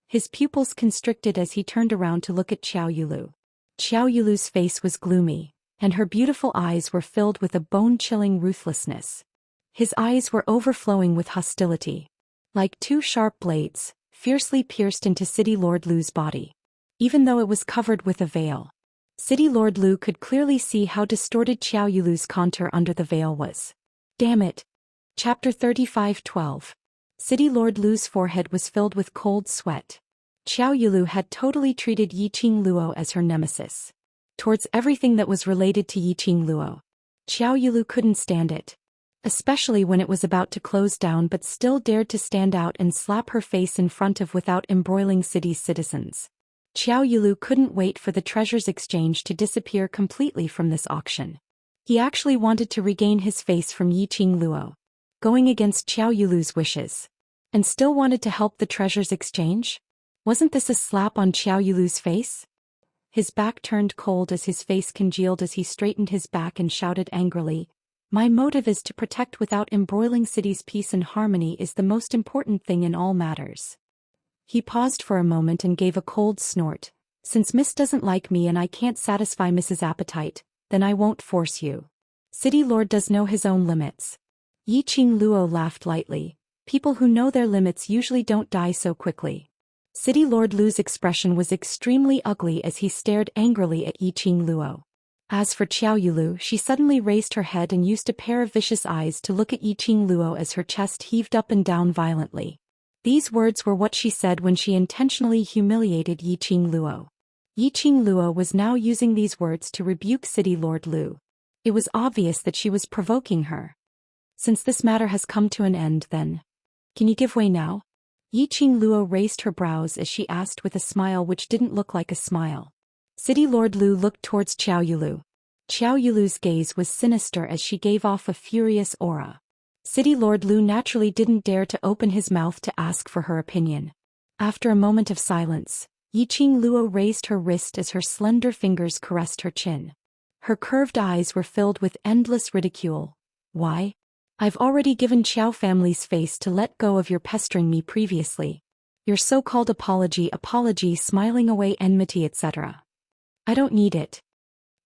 His pupils constricted as he turned around to look at Xiao Yulu. Xiao Yulu's face was gloomy, and her beautiful eyes were filled with a bone-chilling ruthlessness. His eyes were overflowing with hostility. Like two sharp blades, fiercely pierced into City Lord Lu's body. Even though it was covered with a veil, City Lord Lu could clearly see how distorted Xiao Yulu's contour under the veil was. Damn it! Chapter 35:12. City Lord Lu's forehead was filled with cold sweat. Xiao Yulu had totally treated Yiqing Luo as her nemesis. Towards everything that was related to Yiqing Luo, Xiao Yulu couldn't stand it. Especially when it was about to close down, but still dared to stand out and slap her face in front of Without Embroiling City's citizens. Xiao Yulu couldn't wait for the treasures exchange to disappear completely from this auction. He actually wanted to regain his face from Yiqing Luo, going against Xiao Yulu's wishes, and still wanted to help the treasures exchange? Wasn't this a slap on Xiao Yulu's face? His back turned cold as his face congealed as he straightened his back and shouted angrily, "My motive is to protect Without Embroiling City's peace and harmony is the most important thing in all matters." He paused for a moment and gave a cold snort. "Since Miss doesn't like me and I can't satisfy Miss's appetite, then I won't force you. City Lord does know his own limits." Yiqing Luo laughed lightly. People who know their limits usually don't die so quickly. City Lord Lu's expression was extremely ugly as he stared angrily at Yiqing Luo. As for Xiao Yulu, she suddenly raised her head and used a pair of vicious eyes to look at Yiqing Luo as her chest heaved up and down violently. These words were what she said when she intentionally humiliated Yiqing Luo. Yiqing Luo was now using these words to rebuke City Lord Lu. It was obvious that she was provoking her. Since this matter has come to an end, then, can you give way now? Yiqing Luo raised her brows as she asked with a smile which didn't look like a smile. City Lord Lu looked towards Xiao Yulu. Xiao Yulu's gaze was sinister as she gave off a furious aura. City Lord Lu naturally didn't dare to open his mouth to ask for her opinion. After a moment of silence, Yiqing Luo raised her wrist as her slender fingers caressed her chin. Her curved eyes were filled with endless ridicule. "Why? I've already given Qiao family's face to let go of your pestering me previously. Your so-called apology, smiling away enmity, etc. I don't need it."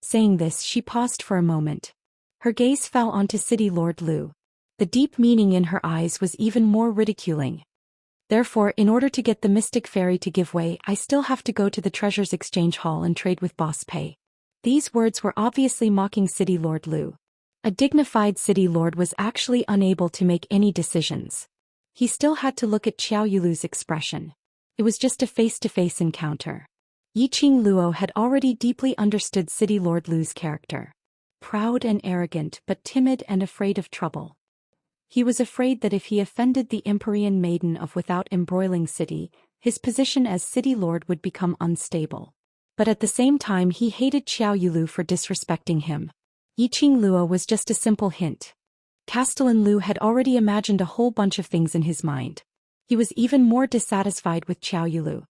Saying this, she paused for a moment. Her gaze fell onto City Lord Lu. The deep meaning in her eyes was even more ridiculing. "Therefore, in order to get the Mystic Fairy to give way, I still have to go to the Treasures Exchange Hall and trade with Boss Pei." These words were obviously mocking City Lord Lu. A dignified City Lord was actually unable to make any decisions. He still had to look at Xiao Yulu's expression. It was just a face-to-face encounter. Yiqing Luo had already deeply understood City Lord Lu's character. Proud and arrogant, but timid and afraid of trouble. He was afraid that if he offended the Empyrean Maiden of Without Embroiling City, his position as City Lord would become unstable. But at the same time he hated Xiao Yulu for disrespecting him. Yiqing Luo was just a simple hint. Castellan Lu had already imagined a whole bunch of things in his mind. He was even more dissatisfied with Xiao Yulu.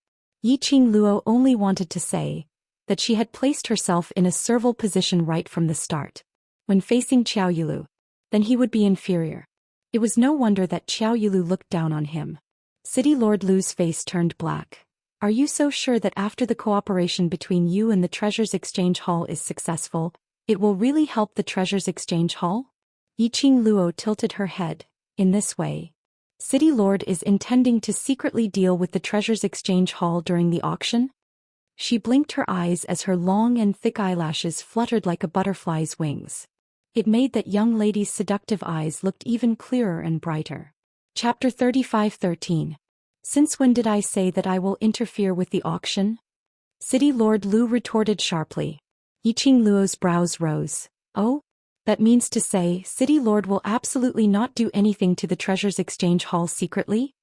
Yiqing Luo only wanted to say that she had placed herself in a servile position right from the start. When facing Xiao Yulu, then he would be inferior. It was no wonder that Xiao Yulu looked down on him. City Lord Lu's face turned black. "Are you so sure that after the cooperation between you and the Treasures Exchange Hall is successful, it will really help the Treasures Exchange Hall?" Yiqing Luo tilted her head. "In this way, City Lord is intending to secretly deal with the Treasures Exchange Hall during the auction? She blinked her eyes as her long and thick eyelashes fluttered like a butterfly's wings. It made that young lady's seductive eyes look even clearer and brighter. Chapter 35:13. Since when did I say that I will interfere with the auction? City Lord Lu retorted sharply. Yiqing Luo's brows rose. Oh? That means to say, City Lord will absolutely not do anything to the Treasures Exchange Hall secretly?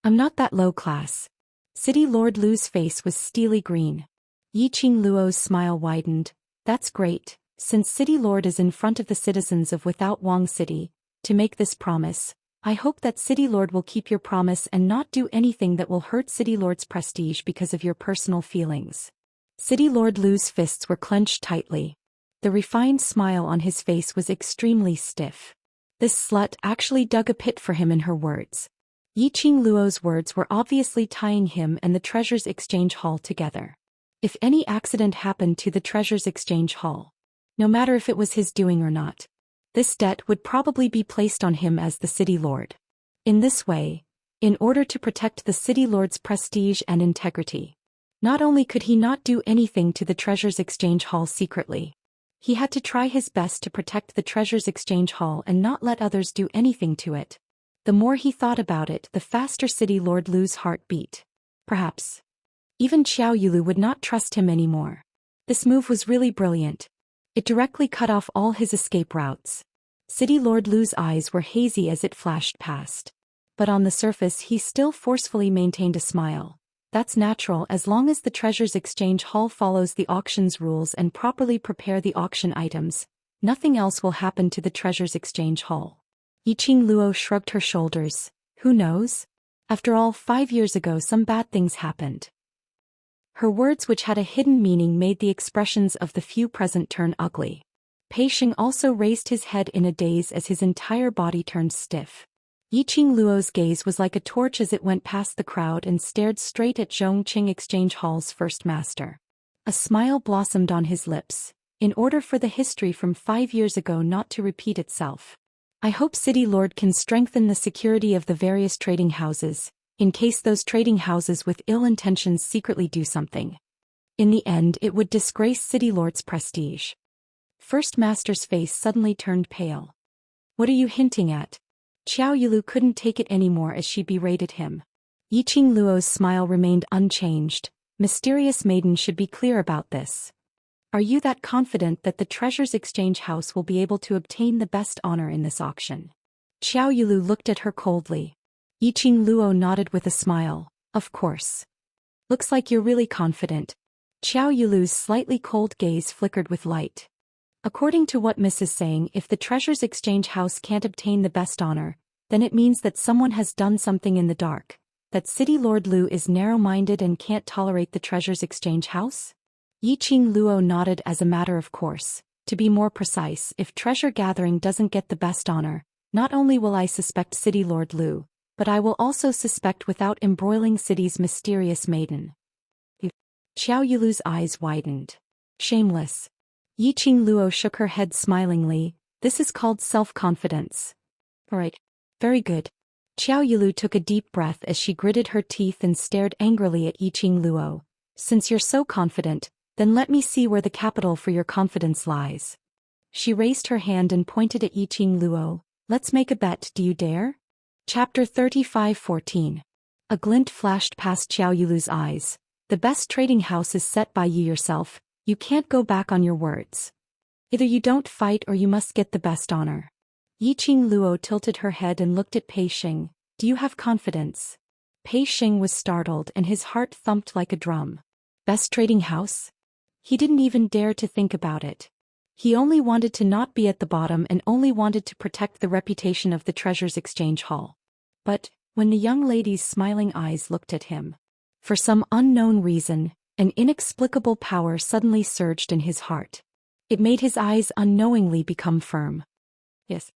I'm not that low class. City Lord Lu's face was steely green. Yiqing Luo's smile widened. That's great, since City Lord is in front of the citizens of Without Wang City, to make this promise. I hope that City Lord will keep your promise and not do anything that will hurt City Lord's prestige because of your personal feelings. City Lord Lu's fists were clenched tightly. The refined smile on his face was extremely stiff. This slut actually dug a pit for him in her words. Yiqing Luo's words were obviously tying him and the Treasures Exchange Hall together. If any accident happened to the Treasures Exchange Hall, no matter if it was his doing or not, this debt would probably be placed on him as the City Lord. In this way, in order to protect the City Lord's prestige and integrity, not only could he not do anything to the Treasures Exchange Hall secretly, he had to try his best to protect the Treasures Exchange Hall and not let others do anything to it. The more he thought about it, the faster City Lord Lu's heart beat. Perhaps even Xiao Yulu would not trust him anymore. This move was really brilliant. It directly cut off all his escape routes. City Lord Lu's eyes were hazy as it flashed past. But on the surface he still forcefully maintained a smile. That's natural as long as the Treasures Exchange Hall follows the auction's rules and properly prepare the auction items. Nothing else will happen to the Treasures Exchange Hall. Yiqing Luo shrugged her shoulders. Who knows? After all, 5 years ago some bad things happened. Her words, which had a hidden meaning, made the expressions of the few present turn ugly. Pei Xing also raised his head in a daze as his entire body turned stiff. Yiqing Luo's gaze was like a torch as it went past the crowd and stared straight at Zhongqing Exchange Hall's first master. A smile blossomed on his lips, in order for the history from 5 years ago not to repeat itself. I hope City Lord can strengthen the security of the various trading houses, in case those trading houses with ill intentions secretly do something. In the end, it would disgrace City Lord's prestige. First Master's face suddenly turned pale. What are you hinting at? Xiao Yulu couldn't take it anymore as she berated him. Yiqing Luo's smile remained unchanged. Mysterious maiden should be clear about this. Are you that confident that the Treasures Exchange House will be able to obtain the best honor in this auction? Xiao Yulu looked at her coldly. Yiqing Luo nodded with a smile. Of course. Looks like you're really confident. Xiao Yulu's slightly cold gaze flickered with light. According to what Miss is saying, if the Treasures Exchange House can't obtain the best honor, then it means that someone has done something in the dark, that City Lord Lu is narrow-minded and can't tolerate the Treasures Exchange House? Yiqing Luo nodded as a matter of course. To be more precise, if treasure gathering doesn't get the best honor, not only will I suspect City Lord Lu, but I will also suspect Without Embroiling City's mysterious maiden. Xiao Yulu's eyes widened. Shameless. Yiqing Luo shook her head smilingly. This is called self-confidence. Right. Very good. Xiao Yulu took a deep breath as she gritted her teeth and stared angrily at Yiqing Luo. Since you're so confident, then let me see where the capital for your confidence lies. She raised her hand and pointed at Yiqing Luo. Let's make a bet, do you dare? Chapter 35:14. A glint flashed past Xiao Yulu's eyes. The best trading house is set by you yourself. You can't go back on your words. Either you don't fight or you must get the best honor. Yiqing Luo tilted her head and looked at Pei Xing. Do you have confidence? Pei Xing was startled and his heart thumped like a drum. Best trading house? He didn't even dare to think about it. He only wanted to not be at the bottom and only wanted to protect the reputation of the Treasures Exchange Hall. But, when the young lady's smiling eyes looked at him, for some unknown reason, an inexplicable power suddenly surged in his heart. It made his eyes unknowingly become firm. Yes.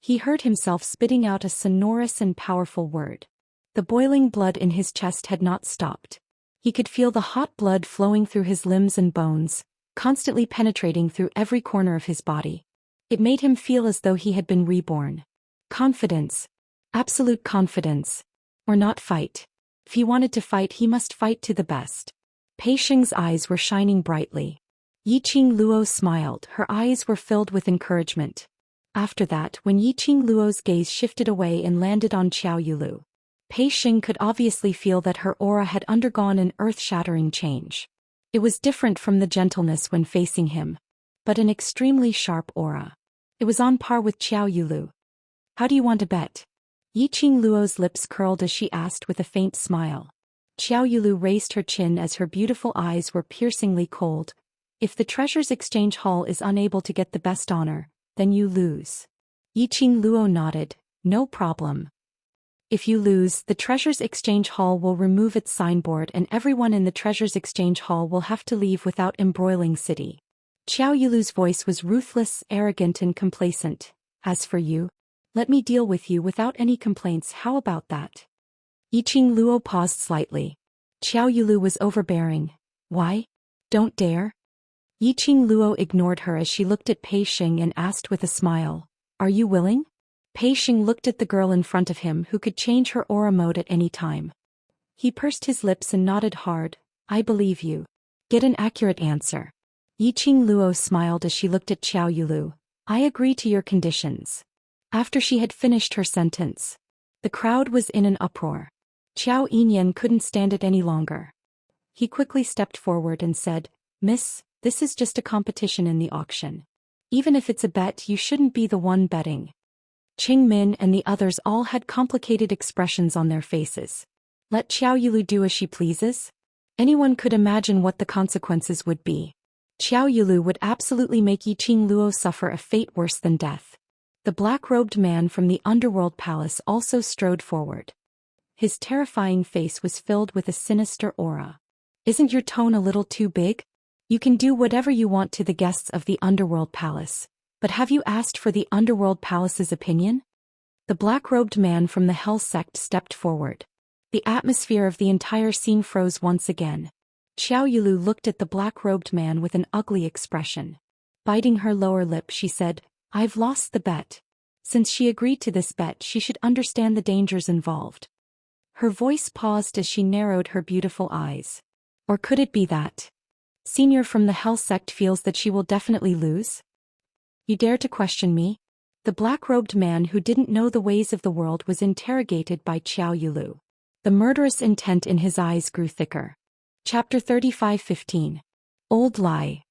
He heard himself spitting out a sonorous and powerful word. The boiling blood in his chest had not stopped. He could feel the hot blood flowing through his limbs and bones, constantly penetrating through every corner of his body. It made him feel as though he had been reborn. Confidence. Absolute confidence. Or not fight. If he wanted to fight, he must fight to the best. Pei Xing's eyes were shining brightly. Yiqing Luo smiled, her eyes were filled with encouragement. After that, when Yiqing Luo's gaze shifted away and landed on Xiao Yulu, Pei Xing could obviously feel that her aura had undergone an earth-shattering change. It was different from the gentleness when facing him, but an extremely sharp aura. It was on par with Xiao Yulu. How do you want to bet? Yiqing Luo's lips curled as she asked with a faint smile. Xiao Yulu raised her chin as her beautiful eyes were piercingly cold. If the Treasures Exchange Hall is unable to get the best honor, then you lose. Yiqing Luo nodded. No problem. If you lose, the Treasures Exchange Hall will remove its signboard and everyone in the Treasures Exchange Hall will have to leave without embroiling city. Xiao Yulu's voice was ruthless, arrogant and complacent. As for you, let me deal with you without any complaints, how about that? Yiqing Luo paused slightly. Xiao Yulu was overbearing. Why? Don't dare? Yiqing Luo ignored her as she looked at Pei Xing and asked with a smile, Are you willing? Pei Xing looked at the girl in front of him who could change her aura mode at any time. He pursed his lips and nodded hard. I believe you. Get an accurate answer. Yiqing Luo smiled as she looked at Xiao Yulu. I agree to your conditions. After she had finished her sentence, the crowd was in an uproar. Xiao Yinyan couldn't stand it any longer. He quickly stepped forward and said, Miss, this is just a competition in the auction. Even if it's a bet, you shouldn't be the one betting. Qing Min and the others all had complicated expressions on their faces. Let Xiao Yulu do as she pleases? Anyone could imagine what the consequences would be. Xiao Yulu would absolutely make Yiqing Luo suffer a fate worse than death. The black-robed man from the underworld palace also strode forward. His terrifying face was filled with a sinister aura. Isn't your tone a little too big? You can do whatever you want to the guests of the underworld palace. But have you asked for the underworld palace's opinion? The black-robed man from the Hell sect stepped forward. The atmosphere of the entire scene froze once again. Xiao Yulu looked at the black-robed man with an ugly expression. Biting her lower lip, she said, I've lost the bet. Since she agreed to this bet, she should understand the dangers involved. Her voice paused as she narrowed her beautiful eyes. Or could it be that Senior from the Hell sect feels that she will definitely lose? You dare to question me? The black-robed man who didn't know the ways of the world was interrogated by Xiao Yulu. The murderous intent in his eyes grew thicker. Chapter 35:15. Old Lie.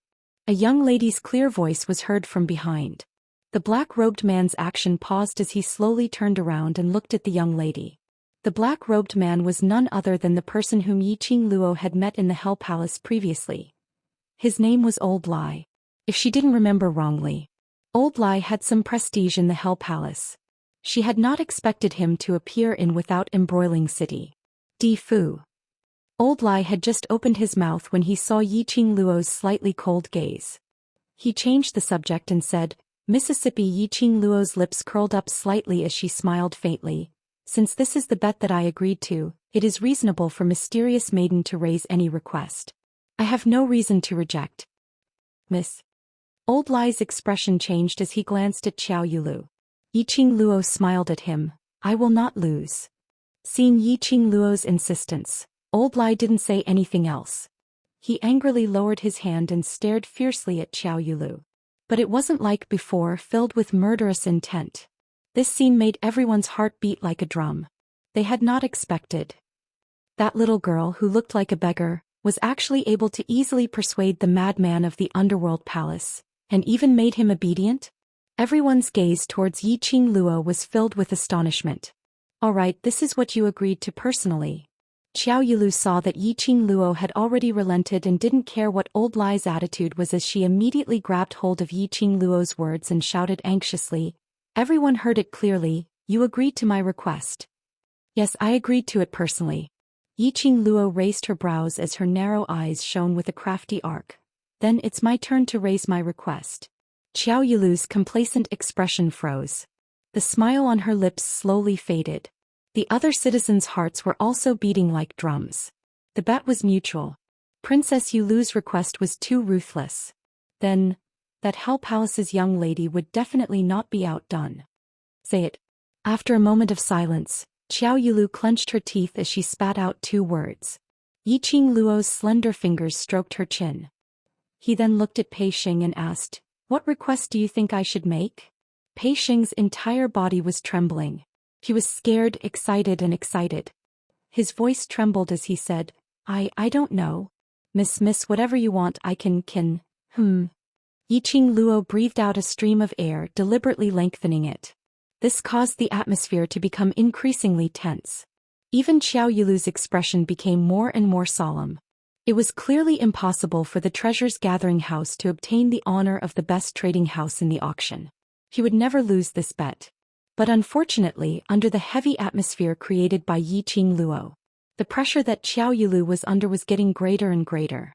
A young lady's clear voice was heard from behind. The black-robed man's action paused as he slowly turned around and looked at the young lady. The black-robed man was none other than the person whom Yiqing Luo had met in the Hell Palace previously. His name was Old Lie. If she didn't remember wrongly, Old Lie had some prestige in the Hell Palace. She had not expected him to appear in without embroiling city. Di Fu. Old Lie had just opened his mouth when he saw Yiqing Luo's slightly cold gaze. He changed the subject and said, Mississippi. Yiqing Luo's lips curled up slightly as she smiled faintly. Since this is the bet that I agreed to, it is reasonable for Mysterious Maiden to raise any request. I have no reason to reject. Miss. Old Lie's expression changed as he glanced at Xiao Yulu. Yiqing Luo smiled at him. I will not lose. Seeing Yiqing Luo's insistence, Old Lie didn't say anything else. He angrily lowered his hand and stared fiercely at Xiao Yulu. But it wasn't like before, filled with murderous intent. This scene made everyone's heart beat like a drum. They had not expected. That little girl who looked like a beggar was actually able to easily persuade the madman of the underworld palace, and even made him obedient? Everyone's gaze towards Yiqing Luo was filled with astonishment. All right, this is what you agreed to personally. Xiao Yulu saw that Yiqing Luo had already relented and didn't care what Old Lie's attitude was as she immediately grabbed hold of Yiqing Luo's words and shouted anxiously. Everyone heard it clearly, you agreed to my request. Yes, I agreed to it personally. Yiqing Luo raised her brows as her narrow eyes shone with a crafty arc. Then it's my turn to raise my request. Xiao Yulu's complacent expression froze. The smile on her lips slowly faded. The other citizens' hearts were also beating like drums. The bet was mutual. Princess Yulu's request was too ruthless. Then, that Hell Palace's young lady would definitely not be outdone. Say it. After a moment of silence, Xiao Yulu clenched her teeth as she spat out 2 words. Yiqing Luo's slender fingers stroked her chin. He then looked at Pei Xing and asked, "What request do you think I should make?" Pei Xing's entire body was trembling. He was scared, excited and excited. His voice trembled as he said, I don't know. Miss, whatever you want I can. Yiqing Luo breathed out a stream of air, deliberately lengthening it. This caused the atmosphere to become increasingly tense. Even Xiao Yulu's expression became more and more solemn. It was clearly impossible for the Treasures Gathering House to obtain the honor of the best trading house in the auction. He would never lose this bet. But unfortunately, under the heavy atmosphere created by Yiqing Luo, the pressure that Xiao Yulu was under was getting greater and greater.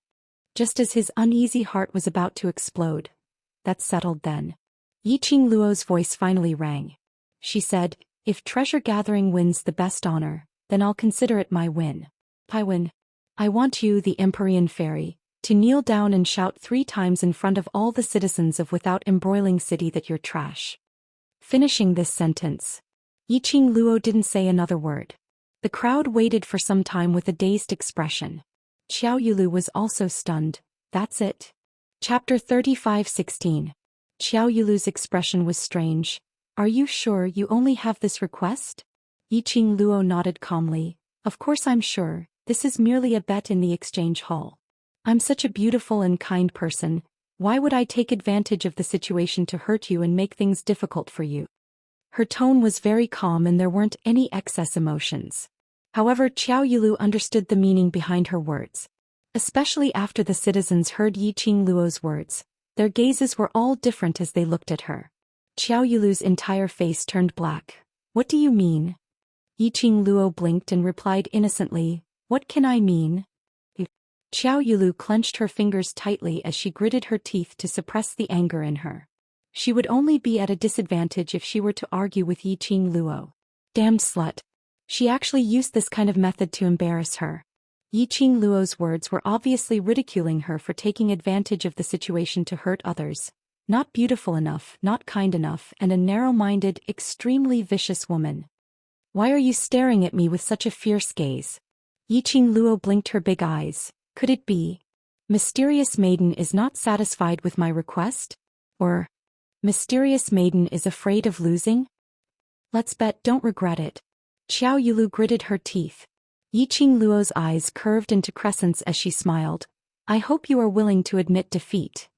Just as his uneasy heart was about to explode. That settled then. Yiqing Luo's voice finally rang. She said, "If Treasure Gathering wins the best honor, then I'll consider it my win. Paiwen, I want you, the Empyrean Fairy, to kneel down and shout 3 times in front of all the citizens of Without Embroiling City that you're trash." Finishing this sentence, Yiqing Luo didn't say another word. The crowd waited for some time with a dazed expression. Xiao Yulu was also stunned. That's it. Chapter 35:16. Xiao Yulu's expression was strange. "Are you sure you only have this request?" Yiqing Luo nodded calmly. "Of course I'm sure, this is merely a bet in the exchange hall. I'm such a beautiful and kind person, why would I take advantage of the situation to hurt you and make things difficult for you?" Her tone was very calm and there weren't any excess emotions. However, Xiao Yulu understood the meaning behind her words. Especially after the citizens heard Yiqing Luo's words, their gazes were all different as they looked at her. Xiao Yulu's entire face turned black. "What do you mean?" Yiqing Luo blinked and replied innocently, "What can I mean?" Xiao Yulu clenched her fingers tightly as she gritted her teeth to suppress the anger in her. She would only be at a disadvantage if she were to argue with Yiqing Luo. Damned slut. She actually used this kind of method to embarrass her. Yiqing Luo's words were obviously ridiculing her for taking advantage of the situation to hurt others. Not beautiful enough, not kind enough, and a narrow-minded, extremely vicious woman. "Why are you staring at me with such a fierce gaze?" Yiqing Luo blinked her big eyes. Could it be? Mysterious Maiden is not satisfied with my request? Or, Mysterious Maiden is afraid of losing? Let's bet don't regret it. Xiao Yulu gritted her teeth. Yiqing Luo's eyes curved into crescents as she smiled. "I hope you are willing to admit defeat.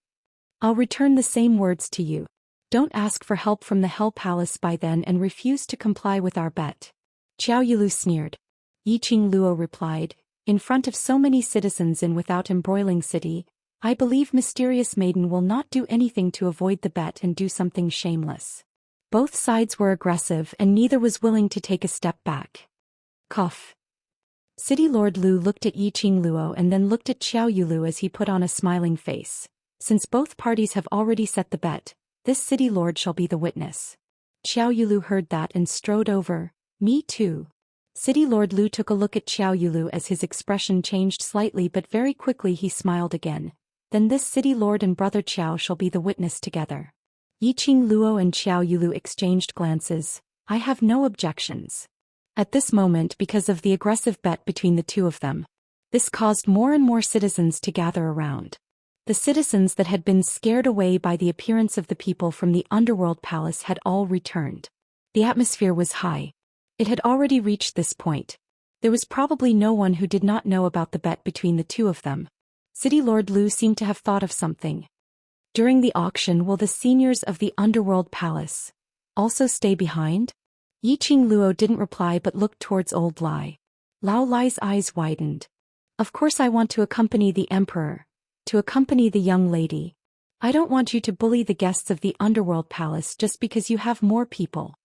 I'll return the same words to you. Don't ask for help from the Hell Palace by then and refuse to comply with our bet." Xiao Yulu sneered. Yiqing Luo replied, "In front of so many citizens in Without Embroiling City, I believe Mysterious Maiden will not do anything to avoid the bet and do something shameless." Both sides were aggressive and neither was willing to take a step back. Cough. City Lord Lu looked at Yiqing Luo and then looked at Xiao Yulu as he put on a smiling face. "Since both parties have already set the bet, this City Lord shall be the witness." Xiao Yulu heard that and strode over. "Me too." City Lord Lu took a look at Xiao Yulu as his expression changed slightly but very quickly he smiled again. "Then this City Lord and Brother Xiao shall be the witness together." Yiqing Luo and Xiao Yulu exchanged glances. "I have no objections." At this moment, because of the aggressive bet between the two of them, this caused more and more citizens to gather around. The citizens that had been scared away by the appearance of the people from the Underworld Palace had all returned. The atmosphere was high. It had already reached this point. There was probably no one who did not know about the bet between the two of them. City Lord Lu seemed to have thought of something. "During the auction, will the seniors of the Underworld Palace also stay behind?" Yiqing Luo didn't reply but looked towards Old Lai. Lao Lai's eyes widened. "Of course I want to accompany the Emperor, to accompany the young lady. I don't want you to bully the guests of the Underworld Palace just because you have more people."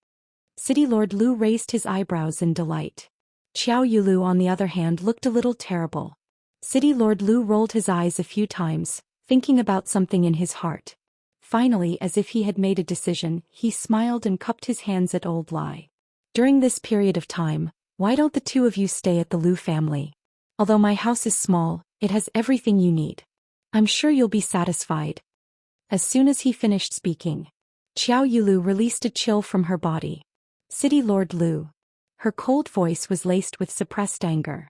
City Lord Lu raised his eyebrows in delight. Xiao Yulu on the other hand looked a little terrible. City Lord Lu rolled his eyes a few times, thinking about something in his heart. Finally, as if he had made a decision, he smiled and cupped his hands at Old Lai. "During this period of time, why don't the two of you stay at the Lu family? Although my house is small, it has everything you need. I'm sure you'll be satisfied." As soon as he finished speaking, Xiao Yulu released a chill from her body. City Lord Lu. Her cold voice was laced with suppressed anger.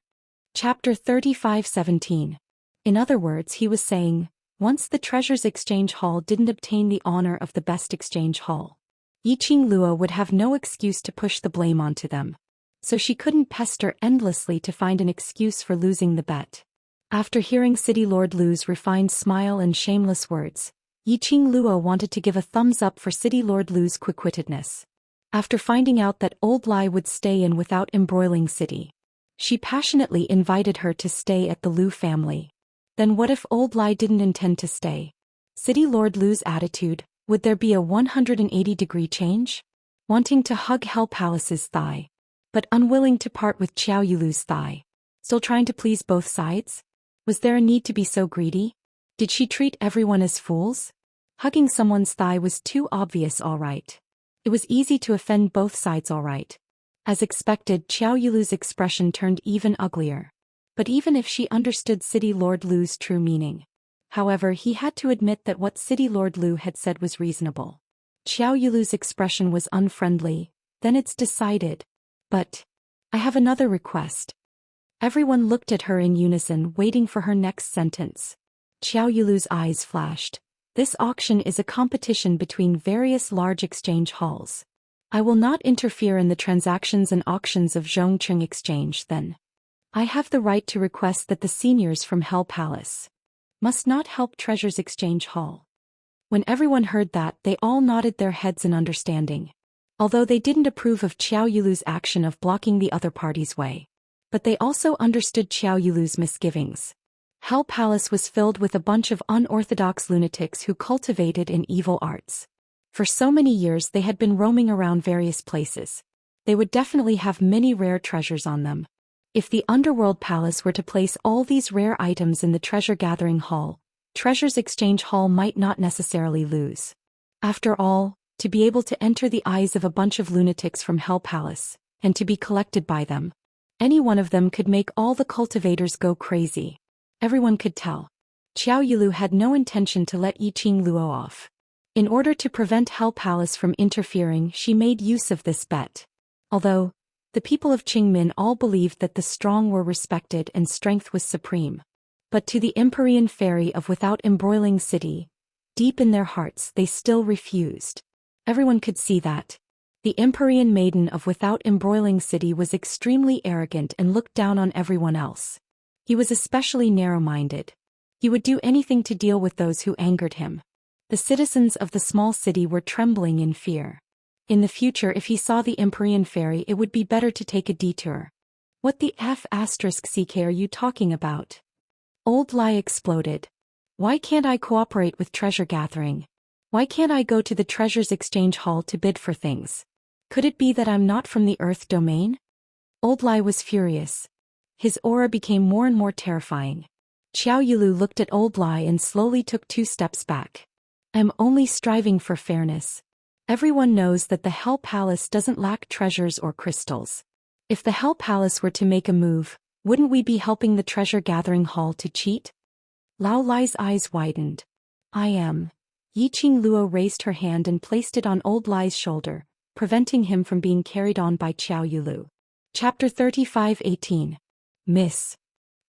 Chapter 35:17. In other words, he was saying, once the Treasures Exchange Hall didn't obtain the honor of the best exchange hall, Yiqing Luo would have no excuse to push the blame onto them. So she couldn't pester endlessly to find an excuse for losing the bet. After hearing City Lord Lu's refined smile and shameless words, Yiqing Luo wanted to give a thumbs up for City Lord Lu's quick-wittedness. After finding out that Old Lai would stay in without embroiling City, she passionately invited her to stay at the Lu family. Then what if Old Lai didn't intend to stay? City Lord Lu's attitude, would there be a 180-degree change? Wanting to hug Hell Palace's thigh, but unwilling to part with Xiao Yulu's thigh. Still trying to please both sides? Was there a need to be so greedy? Did she treat everyone as fools? Hugging someone's thigh was too obvious, alright. It was easy to offend both sides, alright. As expected, Xiao Yulu's expression turned even uglier. But even if she understood City Lord Lu's true meaning. However, he had to admit that what City Lord Lu had said was reasonable. Xiao Yulu's expression was unfriendly. Then it's decided. But I have another request. Everyone looked at her in unison, waiting for her next sentence. Xiao Yulu's eyes flashed. This auction is a competition between various large exchange halls. I will not interfere in the transactions and auctions of Zhongcheng Exchange then. I have the right to request that the seniors from Hell Palace must not help Treasures Exchange Hall. When everyone heard that, they all nodded their heads in understanding. Although they didn't approve of Xiao Yulu's action of blocking the other party's way. But they also understood Xiao Yulu's misgivings. Hell Palace was filled with a bunch of unorthodox lunatics who cultivated in evil arts. For so many years they had been roaming around various places. They would definitely have many rare treasures on them. If the Underworld Palace were to place all these rare items in the Treasure Gathering Hall, Treasures Exchange Hall might not necessarily lose. After all, to be able to enter the eyes of a bunch of lunatics from Hell Palace, and to be collected by them, any one of them could make all the cultivators go crazy. Everyone could tell. Xiao Yulu had no intention to let Yiqing Luo off. In order to prevent Hell Palace from interfering, she made use of this bet. Although, the people of Qingmin all believed that the strong were respected and strength was supreme. But to the Empyrean fairy of Without Embroiling City, deep in their hearts they still refused. Everyone could see that. The Empyrean maiden of Without Embroiling City was extremely arrogant and looked down on everyone else. He was especially narrow-minded. He would do anything to deal with those who angered him. The citizens of the small city were trembling in fear. In the future, if he saw the Empyrean fairy, it would be better to take a detour. What the F***ck are you talking about? Old Lai exploded. Why can't I cooperate with treasure gathering? Why can't I go to the Treasures Exchange Hall to bid for things? Could it be that I'm not from the Earth domain? Old Lai was furious. His aura became more and more terrifying. Xiao Yulu looked at Old Lai and slowly took 2 steps back. I'm only striving for fairness. Everyone knows that the Hell Palace doesn't lack treasures or crystals. If the Hell Palace were to make a move, wouldn't we be helping the Treasure Gathering Hall to cheat? Lao Lai's eyes widened. I am. Yiqing Luo raised her hand and placed it on Old Lai's shoulder, preventing him from being carried on by Xiao Yulu. Chapter 35:18. Miss.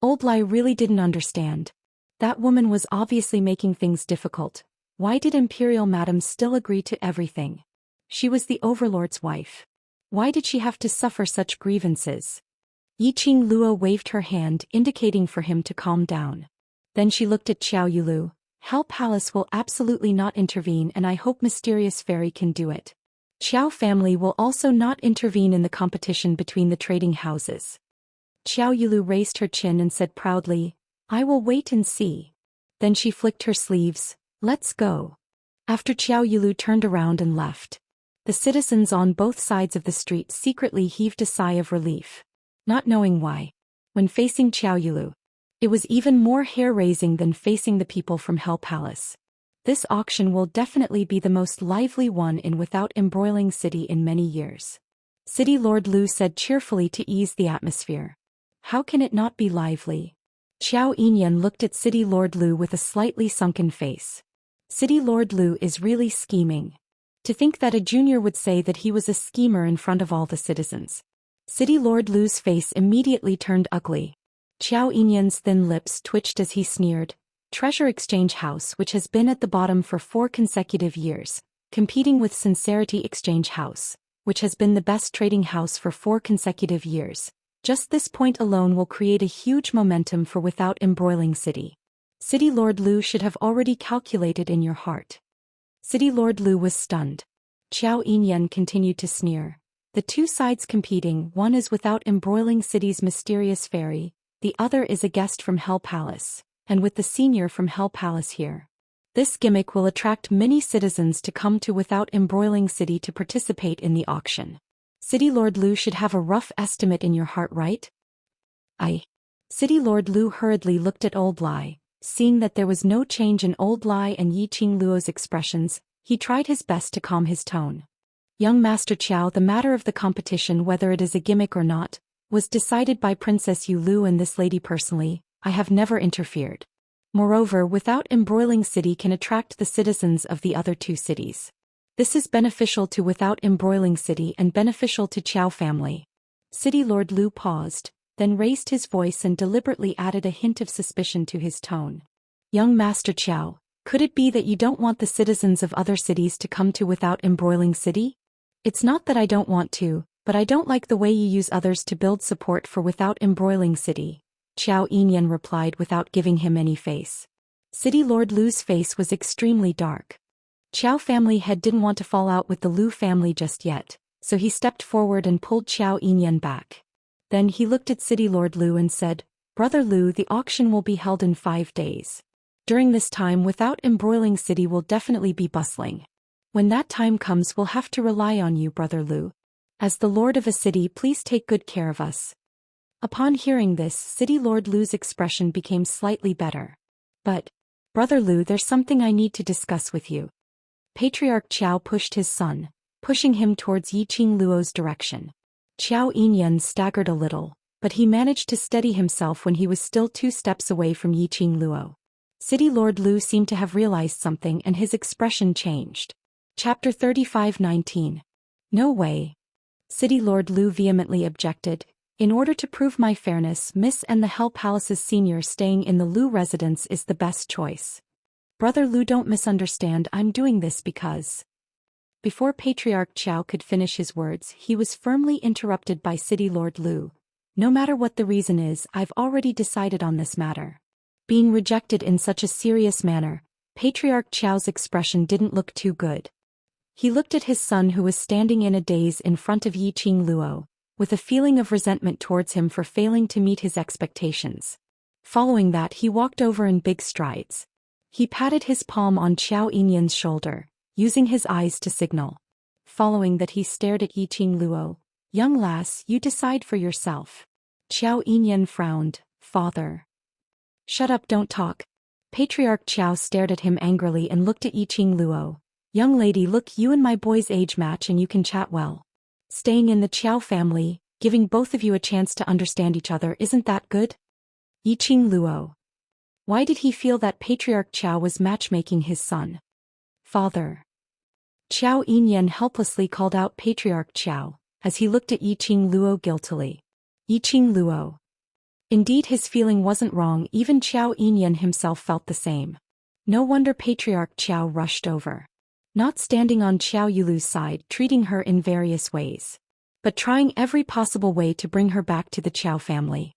Old Lai really didn't understand. That woman was obviously making things difficult. Why did Imperial Madam still agree to everything? She was the Overlord's wife. Why did she have to suffer such grievances? Yiqing Luo waved her hand, indicating for him to calm down. Then she looked at Xiao Yulu. Hell Palace will absolutely not intervene, and I hope Mysterious Fairy can do it. Xiao family will also not intervene in the competition between the trading houses. Xiao Yulu raised her chin and said proudly, I will wait and see. Then she flicked her sleeves. Let's go. After Xiao Yulu turned around and left, the citizens on both sides of the street secretly heaved a sigh of relief. Not knowing why. When facing Xiao Yulu, it was even more hair-raising than facing the people from Hell Palace. This auction will definitely be the most lively one in Without Embroiling City in many years. City Lord Lu said cheerfully to ease the atmosphere. How can it not be lively? Xiao Yinyan looked at City Lord Lu with a slightly sunken face. City Lord Lu is really scheming. To think that a junior would say that he was a schemer in front of all the citizens. City Lord Lu's face immediately turned ugly. Qiao Yinyan's thin lips twitched as he sneered. Treasure Exchange House, which has been at the bottom for 4 consecutive years, competing with Sincerity Exchange House, which has been the best trading house for 4 consecutive years. Just this point alone will create a huge momentum for Without Embroiling City. City Lord Lu should have already calculated in your heart. City Lord Lu was stunned. Qiao Yinyan continued to sneer. The 2 sides competing, one is Without Embroiling City's mysterious fairy, the other is a guest from Hell Palace, and with the senior from Hell Palace here. This gimmick will attract many citizens to come to Without Embroiling City to participate in the auction. City Lord Lu should have a rough estimate in your heart, right? City Lord Lu hurriedly looked at Old Lai. Seeing that there was no change in Old Lai and Yiqing Luo's expressions, he tried his best to calm his tone. Young Master Qiao, the matter of the competition, whether it is a gimmick or not, was decided by Princess Yu Lu and this lady personally. I have never interfered. Moreover, Without Embroiling City can attract the citizens of the other 2 cities. This is beneficial to Without Embroiling City and beneficial to Qiao family. City Lord Lu paused, then raised his voice and deliberately added a hint of suspicion to his tone. Young Master Qiao, could it be that you don't want the citizens of other cities to come to Without Embroiling City? It's not that I don't want to, but I don't like the way you use others to build support for Without Embroiling City, Qiao Yinyan replied without giving him any face. City Lord Lu's face was extremely dark. Qiao family head didn't want to fall out with the Lu family just yet, so he stepped forward and pulled Qiao Yinyan back. Then he looked at City Lord Lu and said, Brother Lu, the auction will be held in 5 days. During this time Without Embroiling City will definitely be bustling. When that time comes we'll have to rely on you, Brother Lu. As the Lord of a city, please take good care of us. Upon hearing this, City Lord Lu's expression became slightly better. But, Brother Lu, there's something I need to discuss with you. Patriarch Qiao pushed his son, pushing him towards Yiqing Luo's direction. Qiao Yinyan staggered a little, but he managed to steady himself when he was still 2 steps away from Yiqing Luo. City Lord Lu seemed to have realized something and his expression changed. Chapter 35:19. No way. City Lord Lu vehemently objected. In order to prove my fairness, Miss and the Hell Palace's senior staying in the Lu residence is the best choice. Brother Lu, don't misunderstand, I'm doing this because... Before Patriarch Qiao could finish his words, he was firmly interrupted by City Lord Lu. No matter what the reason is, I've already decided on this matter. Being rejected in such a serious manner, Patriarch Qiao's expression didn't look too good. He looked at his son who was standing in a daze in front of Yiqing Luo, with a feeling of resentment towards him for failing to meet his expectations. Following that, he walked over in big strides. He patted his palm on Qiao Yinyan's shoulder, using his eyes to signal. Following that, he stared at Yiqing Luo. Young lass, you decide for yourself. Qiao Yinyan frowned. Father. Shut up, don't talk. Patriarch Qiao stared at him angrily and looked at Yiqing Luo. Young lady, look, you and my boy's age match and you can chat well. Staying in the Qiao family, giving both of you a chance to understand each other, isn't that good? Yiqing Luo. Why did he feel that Patriarch Qiao was matchmaking his son? Father. Qiao Yinyan helplessly called out Patriarch Qiao, as he looked at Yiqing Luo guiltily. Yiqing Luo. Indeed, his feeling wasn't wrong, even Qiao Yinyan himself felt the same. No wonder Patriarch Qiao rushed over. Not standing on Qiao Yulu's side, treating her in various ways, but trying every possible way to bring her back to the Qiao family.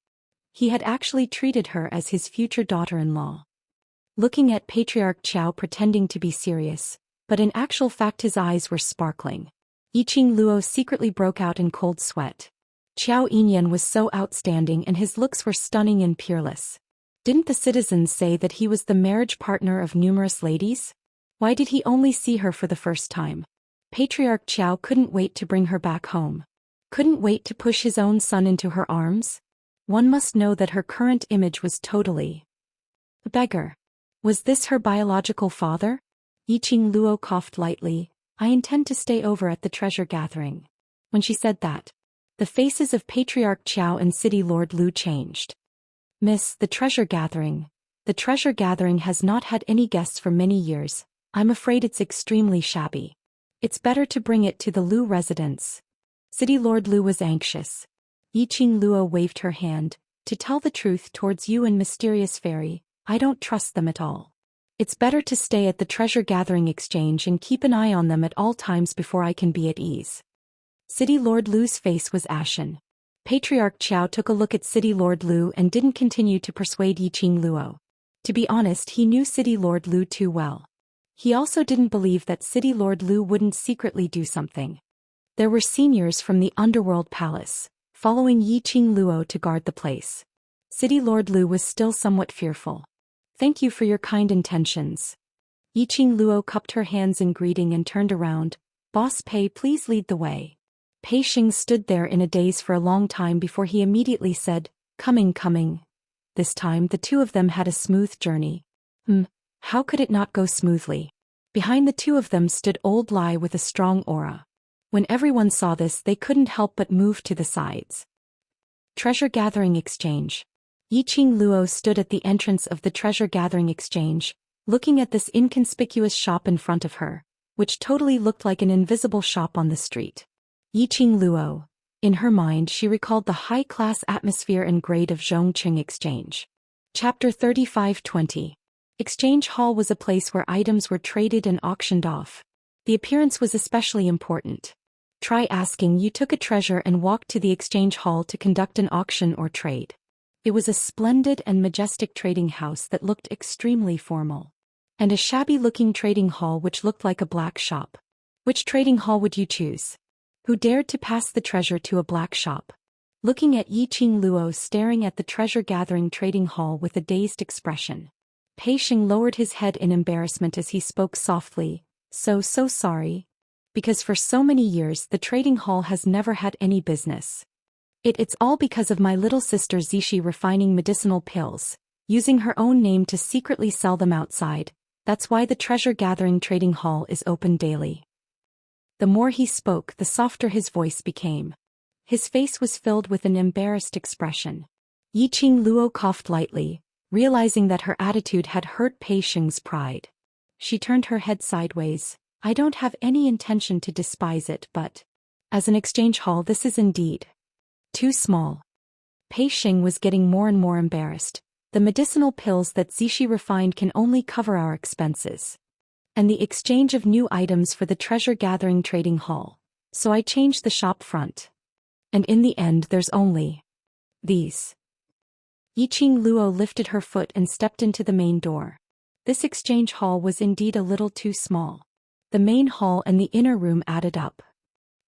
He had actually treated her as his future daughter-in-law. Looking at Patriarch Qiao pretending to be serious, but in actual fact his eyes were sparkling. Yiqing Luo secretly broke out in cold sweat. Qiao Yinyan was so outstanding and his looks were stunning and peerless. Didn't the citizens say that he was the marriage partner of numerous ladies? Why did he only see her for the first time? Patriarch Qiao couldn't wait to bring her back home. Couldn't wait to push his own son into her arms? One must know that her current image was totally a beggar. Was this her biological father? Yiqing Luo coughed lightly. I intend to stay over at the treasure gathering. When she said that, the faces of Patriarch Qiao and City Lord Lu changed. Miss, the treasure gathering. The treasure gathering has not had any guests for many years. I'm afraid it's extremely shabby. It's better to bring it to the Lu residence. City Lord Lu was anxious. Yiqing Luo waved her hand. To tell the truth towards you and Mysterious Fairy, I don't trust them at all. It's better to stay at the treasure-gathering exchange and keep an eye on them at all times before I can be at ease. City Lord Lu's face was ashen. Patriarch Qiao took a look at City Lord Lu and didn't continue to persuade Yiqing Luo. To be honest, he knew City Lord Lu too well. He also didn't believe that City Lord Lu wouldn't secretly do something. There were seniors from the Underworld Palace, following Yiqing Luo to guard the place. City Lord Lu was still somewhat fearful. Thank you for your kind intentions. Yiqing Luo cupped her hands in greeting and turned around. Boss Pei, please lead the way. Pei Xing stood there in a daze for a long time before he immediately said, coming. This time the two of them had a smooth journey. How could it not go smoothly? Behind the two of them stood Old Lai with a strong aura. When everyone saw this, they couldn't help but move to the sides. Treasure Gathering Exchange. Yiqing Luo stood at the entrance of the Treasure Gathering Exchange, looking at this inconspicuous shop in front of her, which totally looked like an invisible shop on the street. Yiqing Luo. In her mind, she recalled the high-class atmosphere and grade of Zhongqing Exchange. Chapter 35-20. Exchange Hall was a place where items were traded and auctioned off. The appearance was especially important. Try asking you took a treasure and walked to the exchange hall to conduct an auction or trade. It was a splendid and majestic trading house that looked extremely formal. And a shabby-looking trading hall which looked like a black shop. Which trading hall would you choose? Who dared to pass the treasure to a black shop? Looking at Yiqing Luo staring at the treasure-gathering trading hall with a dazed expression. Pei Xing lowered his head in embarrassment as he spoke softly. So sorry. Because for so many years the trading hall has never had any business. It's all because of my little sister Zixi refining medicinal pills, using her own name to secretly sell them outside. That's why the treasure-gathering trading hall is open daily. The more he spoke, the softer his voice became. His face was filled with an embarrassed expression. Yiqing Luo coughed lightly, realizing that her attitude had hurt Pei Xing's pride. She turned her head sideways. I don't have any intention to despise it, but as an exchange hall this is indeed too small. Pei Xing was getting more and more embarrassed. The medicinal pills that Zixi refined can only cover our expenses. And the exchange of new items for the treasure-gathering trading hall. So I changed the shop front. And in the end there's only these. Yiqing Luo lifted her foot and stepped into the main door. This exchange hall was indeed a little too small. The main hall and the inner room added up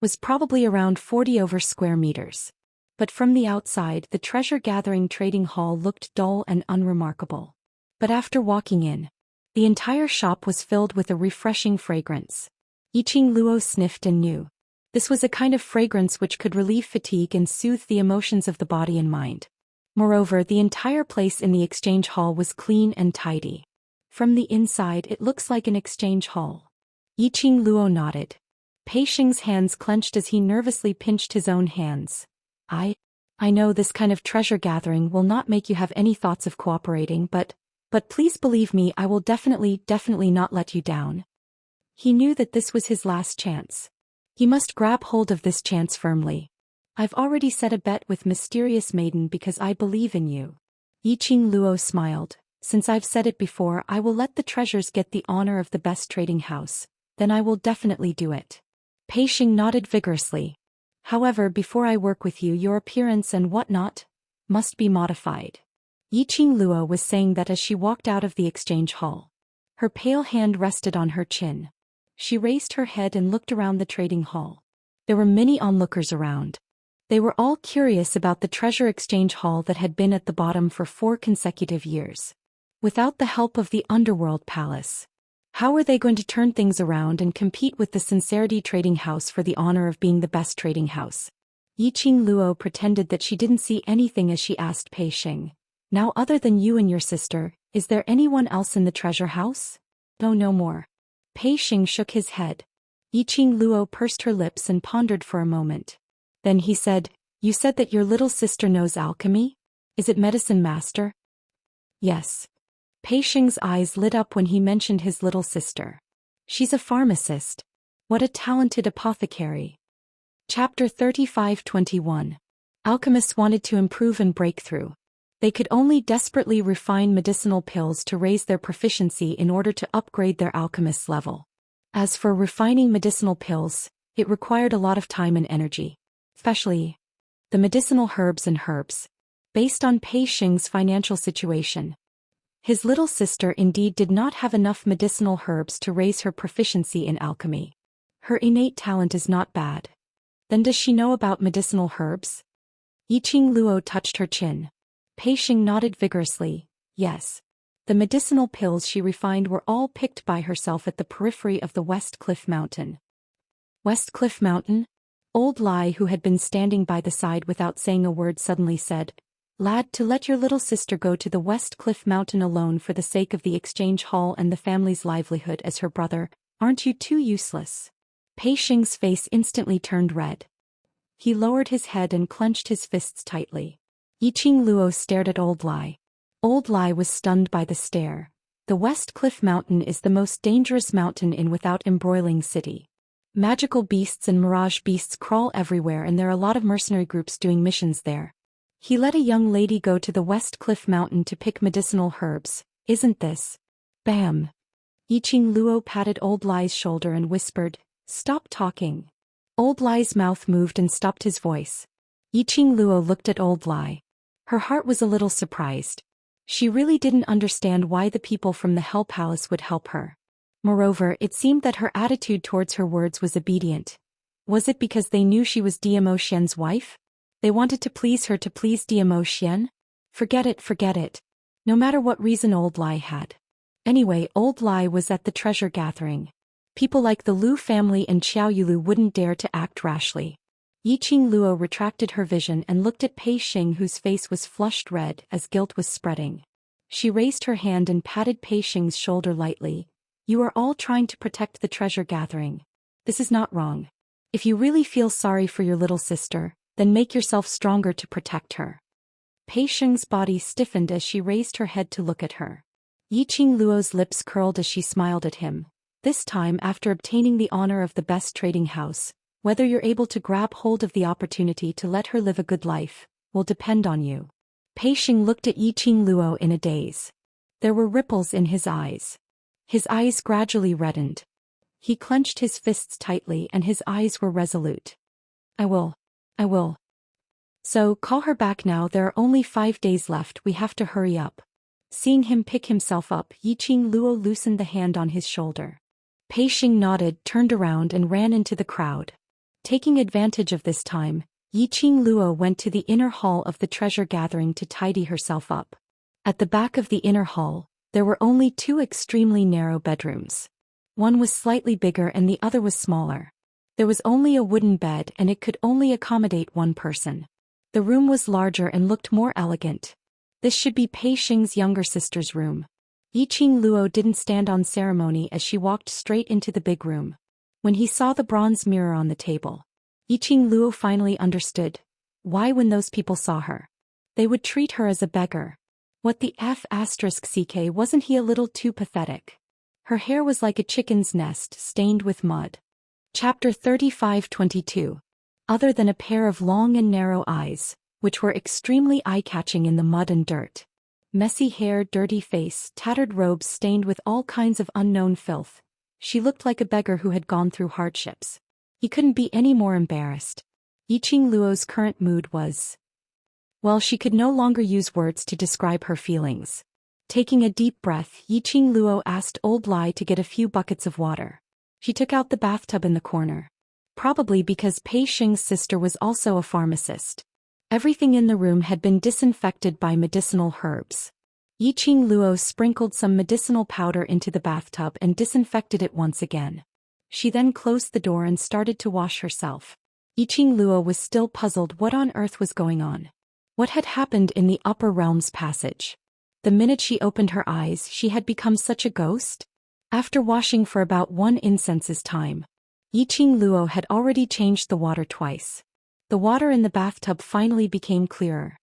was probably around 40 over square meters. But from the outside, the treasure-gathering trading hall looked dull and unremarkable. But after walking in, the entire shop was filled with a refreshing fragrance. Yiqing Luo sniffed and knew. This was a kind of fragrance which could relieve fatigue and soothe the emotions of the body and mind. Moreover, the entire place in the exchange hall was clean and tidy. From the inside it looks like an exchange hall. Yiqing Luo nodded. Pei Xing's hands clenched as he nervously pinched his own hands. I know this kind of treasure gathering will not make you have any thoughts of cooperating, but please believe me, I will definitely not let you down. He knew that this was his last chance. He must grab hold of this chance firmly. I've already set a bet with Mysterious Maiden because I believe in you. Yiqing Luo smiled. Since I've said it before, I will let the treasures get the honor of the best trading house. Then I will definitely do it. Pei Xing nodded vigorously. However, before I work with you, your appearance and whatnot must be modified. Yiqing Luo was saying that as she walked out of the exchange hall. Her pale hand rested on her chin. She raised her head and looked around the trading hall. There were many onlookers around. They were all curious about the treasure exchange hall that had been at the bottom for 4 consecutive years. Without the help of the Underworld Palace. How were they going to turn things around and compete with the Sincerity Trading House for the honor of being the best trading house? Yiqing Luo pretended that she didn't see anything as she asked Pei Xing. Now, other than you and your sister, is there anyone else in the treasure house? Oh, no more. Pei Xing shook his head. Yiqing Luo pursed her lips and pondered for a moment. Then he said, You said that your little sister knows alchemy? Is it medicine master? Yes. Pei Xing's eyes lit up when he mentioned his little sister. She's a pharmacist. What a talented apothecary. Chapter 35-21. Alchemists wanted to improve and break through. They could only desperately refine medicinal pills to raise their proficiency in order to upgrade their alchemist's level. As for refining medicinal pills, it required a lot of time and energy. Especially the medicinal herbs. Based on Pei Xing's financial situation, his little sister indeed did not have enough medicinal herbs to raise her proficiency in alchemy. Her innate talent is not bad. Then does she know about medicinal herbs? Yiqing Luo touched her chin. Pei Xing nodded vigorously. Yes. The medicinal pills she refined were all picked by herself at the periphery of the West Cliff Mountain. West Cliff Mountain? Old Lai, who had been standing by the side without saying a word, suddenly said, "Lad, to let your little sister go to the West Cliff Mountain alone for the sake of the exchange hall and the family's livelihood as her brother, aren't you too useless?" Pei Xing's face instantly turned red. He lowered his head and clenched his fists tightly. Yiqing Luo stared at Old Lai. Old Lai was stunned by the stare. The West Cliff Mountain is the most dangerous mountain in Without Embroiling City. Magical beasts and mirage beasts crawl everywhere, and there are a lot of mercenary groups doing missions there. He let a young lady go to the West Cliff Mountain to pick medicinal herbs. Isn't this? Bam! Yiqing Luo patted Old Lai's shoulder and whispered, "Stop talking." Old Lai's mouth moved and stopped his voice. Yiqing Luo looked at Old Lai. Her heart was a little surprised. She really didn't understand why the people from the Hell Palace would help her. Moreover, it seemed that her attitude towards her words was obedient. Was it because they knew she was Dao Xian's wife? They wanted to please her to please Dao Xian? Forget it. No matter what reason Old Lai had. Anyway, Old Lai was at the treasure gathering. People like the Lu family and Xiao Yulu wouldn't dare to act rashly. Yiqing Luo retracted her vision and looked at Pei Xing, whose face was flushed red as guilt was spreading. She raised her hand and patted Pei Xing's shoulder lightly. "You are all trying to protect the treasure gathering. This is not wrong. If you really feel sorry for your little sister, then make yourself stronger to protect her." Pei Xing's body stiffened as she raised her head to look at her. Yiqing Luo's lips curled as she smiled at him. This time, after obtaining the honor of the best trading house, whether you're able to grab hold of the opportunity to let her live a good life will depend on you. Pei Xing looked at Yiqing Luo in a daze. There were ripples in his eyes. His eyes gradually reddened. He clenched his fists tightly and his eyes were resolute. I will. So, call her back now. There are only 5 days left. We have to hurry up." Seeing him pick himself up, Yiqing Luo loosened the hand on his shoulder. Pei Xing nodded, turned around and ran into the crowd. Taking advantage of this time, Yiqing Luo went to the inner hall of the treasure gathering to tidy herself up. At the back of the inner hall, there were only 2 extremely narrow bedrooms. One was slightly bigger and the other was smaller. There was only a wooden bed and it could only accommodate 1 person. The room was larger and looked more elegant. This should be Pei Xing's younger sister's room. Yiqing Luo didn't stand on ceremony as she walked straight into the big room. When he saw the bronze mirror on the table, Yiqing Luo finally understood. Why, when those people saw her, they would treat her as a beggar. What the f***ck, wasn't he a little too pathetic? Her hair was like a chicken's nest stained with mud. Chapter 35-22. Other than a pair of long and narrow eyes, which were extremely eye-catching in the mud and dirt. Messy hair, dirty face, tattered robes stained with all kinds of unknown filth. She looked like a beggar who had gone through hardships. He couldn't be any more embarrassed. Yiqing Luo's current mood was... well, she could no longer use words to describe her feelings. Taking a deep breath, Yiqing Luo asked Old Lai to get a few buckets of water. She took out the bathtub in the corner. Probably because Pei Xing's sister was also a pharmacist. Everything in the room had been disinfected by medicinal herbs. Yiqing Luo sprinkled some medicinal powder into the bathtub and disinfected it once again. She then closed the door and started to wash herself. Yiqing Luo was still puzzled what on earth was going on. What had happened in the upper realms passage? The minute she opened her eyes, she had become such a ghost? After washing for about 1 incense's time, Yiqing Luo had already changed the water twice. The water in the bathtub finally became clearer.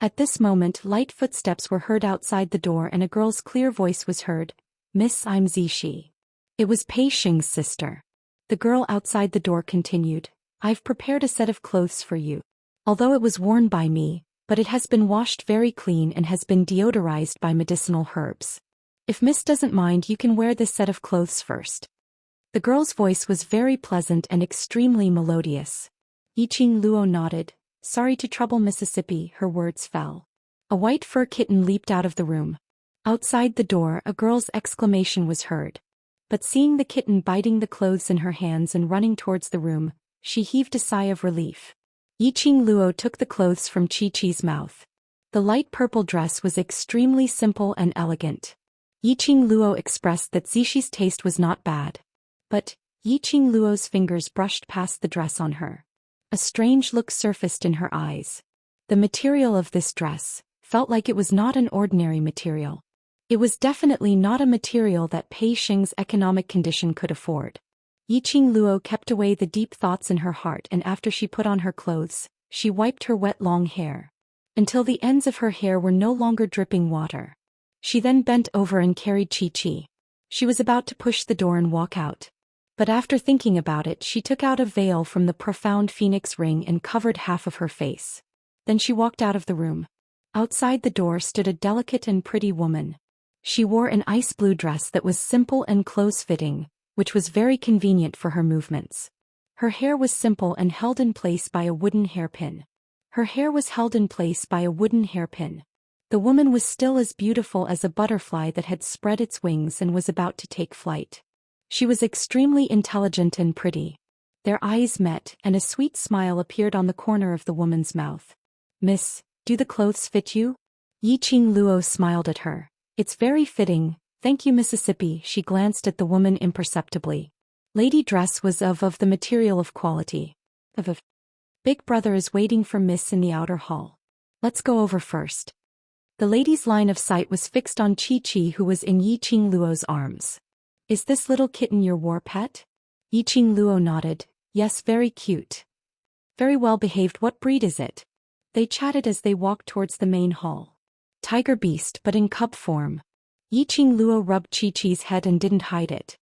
At this moment, light footsteps were heard outside the door and a girl's clear voice was heard. "Miss, I'm Zixi." It was Pei Xing's sister. The girl outside the door continued, I've prepared a set of clothes for you. Although it was worn by me, but it has been washed very clean and has been deodorized by medicinal herbs. If Miss doesn't mind, you can wear this set of clothes first. The girl's voice was very pleasant and extremely melodious. Yiqing Luo nodded. Sorry to trouble Mississippi, her words fell. A white fur kitten leaped out of the room. Outside the door, a girl's exclamation was heard. But seeing the kitten biting the clothes in her hands and running towards the room, she heaved a sigh of relief. Yiqing Luo took the clothes from Chi-Chi's mouth. The light purple dress was extremely simple and elegant. Yiqing Luo expressed that Zishi's taste was not bad. But Yiqing Luo's fingers brushed past the dress on her. A strange look surfaced in her eyes. The material of this dress felt like it was not an ordinary material. It was definitely not a material that Pei Xing's economic condition could afford. Yiqing Luo kept away the deep thoughts in her heart, and after she put on her clothes, she wiped her wet long hair until the ends of her hair were no longer dripping water. She then bent over and carried Chi-Chi. She was about to push the door and walk out. But after thinking about it, she took out a veil from the profound phoenix ring and covered half of her face. Then she walked out of the room. Outside the door stood a delicate and pretty woman. She wore an ice blue dress that was simple and close-fitting, which was very convenient for her movements. Her hair was simple and held in place by a wooden hairpin. The woman was still as beautiful as a butterfly that had spread its wings and was about to take flight. She was extremely intelligent and pretty. Their eyes met, and a sweet smile appeared on the corner of the woman's mouth. Miss, do the clothes fit you? Yiqing Luo smiled at her. It's very fitting, thank you Mississippi. She glanced at the woman imperceptibly. Lady dress was of the material of quality. Big brother is waiting for Miss in the outer hall. Let's go over first. The lady's line of sight was fixed on Chi-Chi, who was in Yiqing Luo's arms. Is this little kitten your war pet? Yiqing Luo nodded. Yes, very cute. Very well behaved. What breed is it? They chatted as they walked towards the main hall. Tiger beast, but in cub form. Yiqing Luo rubbed Chi-Chi's head and didn't hide it.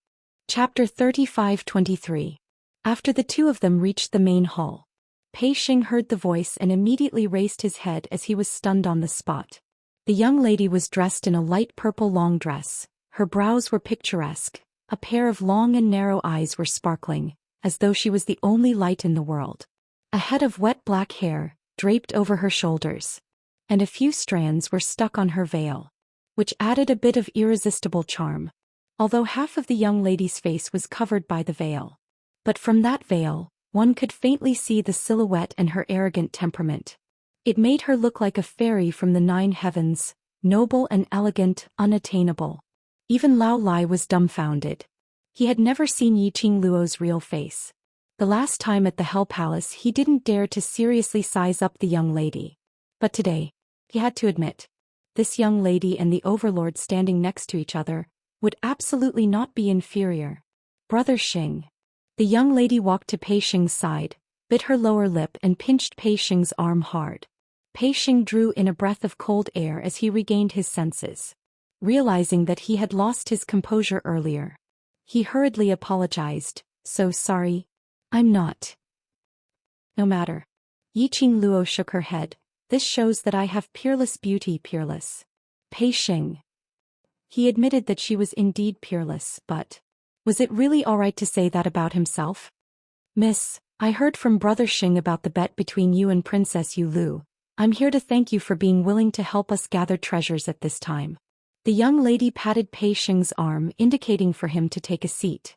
Chapter 35-23. After the two of them reached the main hall, Pei Xing heard the voice and immediately raised his head as he was stunned on the spot. The young lady was dressed in a light purple long dress. Her brows were picturesque, a pair of long and narrow eyes were sparkling, as though she was the only light in the world. A head of wet black hair draped over her shoulders, and a few strands were stuck on her veil, which added a bit of irresistible charm, although half of the young lady's face was covered by the veil. But from that veil, one could faintly see the silhouette and her arrogant temperament. It made her look like a fairy from the 9 heavens, noble and elegant, unattainable. Even Lao Lai was dumbfounded. He had never seen Yiqing Luo's real face. The last time at the Hell Palace he didn't dare to seriously size up the young lady. But today, he had to admit, this young lady and the overlord standing next to each other would absolutely not be inferior. Brother Xing. The young lady walked to Pei Xing's side, bit her lower lip and pinched Pei Xing's arm hard. Pei Xing drew in a breath of cold air as he regained his senses. Realizing that he had lost his composure earlier, he hurriedly apologized. So sorry. I'm not. No matter. Yiqing Luo shook her head. This shows that I have peerless beauty. Peerless. Pei Xing. He admitted that she was indeed peerless, but was it really alright to say that about himself? Miss, I heard from Brother Xing about the bet between you and Princess Yu Lu. I'm here to thank you for being willing to help us gather treasures at this time. The young lady patted Pei Xing's arm, indicating for him to take a seat.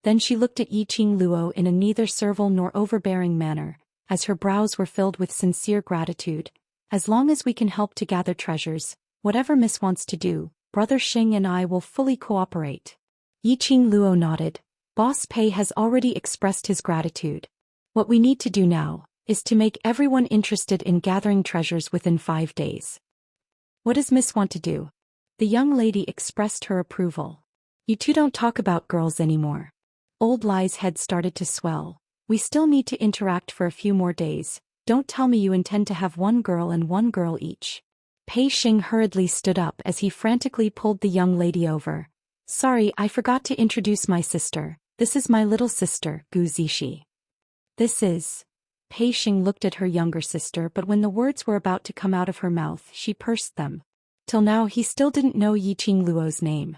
Then she looked at Yiqing Luo in a neither servile nor overbearing manner, as her brows were filled with sincere gratitude. As long as we can help to gather treasures, whatever Miss wants to do, Brother Xing and I will fully cooperate. Yiqing Luo nodded. Boss Pei has already expressed his gratitude. What we need to do now is to make everyone interested in gathering treasures within 5 days. What does Miss want to do? The young lady expressed her approval. You two don't talk about girls anymore. Old Lai's head started to swell. We still need to interact for a few more days. Don't tell me you intend to have one girl and one girl each. Pei Xing hurriedly stood up as he frantically pulled the young lady over. Sorry, I forgot to introduce my sister. This is my little sister, Gu Zishi. This is... Pei Xing looked at her younger sister, but when the words were about to come out of her mouth, she pursed them. Till now he still didn't know Yiqing Luo's name.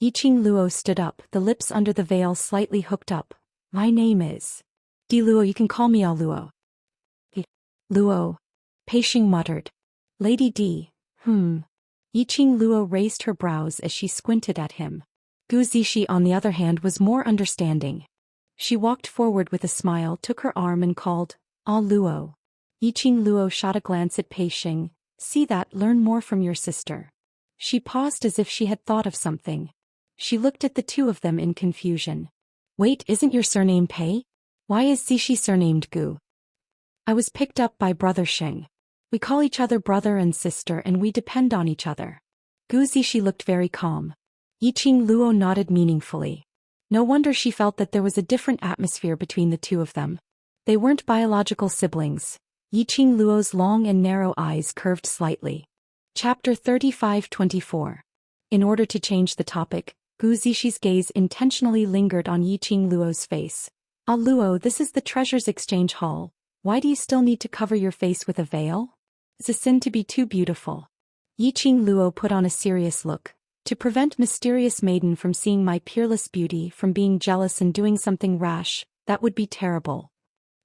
Yiqing Luo stood up, the lips under the veil slightly hooked up. My name is... Di Luo, you can call me Al Luo. Luo. Pei Xing muttered. Lady Di, Yiqing Luo raised her brows as she squinted at him. Gu Zishi on the other hand was more understanding. She walked forward with a smile, took her arm and called, Ah Luo. Yiqing Luo shot a glance at Pei Xing. See that, learn more from your sister. She paused as if she had thought of something. She looked at the two of them in confusion. Wait, isn't your surname Pei? Why is Zishi surnamed Gu? I was picked up by Brother Xing. We call each other brother and sister and we depend on each other. Gu Zishi looked very calm. Yiqing Luo nodded meaningfully. No wonder she felt that there was a different atmosphere between the two of them. They weren't biological siblings. Yiqing Luo's long and narrow eyes curved slightly. Chapter 35-24. In order to change the topic, Gu Zishi's gaze intentionally lingered on Yiqing Luo's face. Ah Luo, this is the Treasures Exchange Hall. Why do you still need to cover your face with a veil? Is a sin to be too beautiful? Yiqing Luo put on a serious look. To prevent mysterious maiden from seeing my peerless beauty, from being jealous and doing something rash, that would be terrible.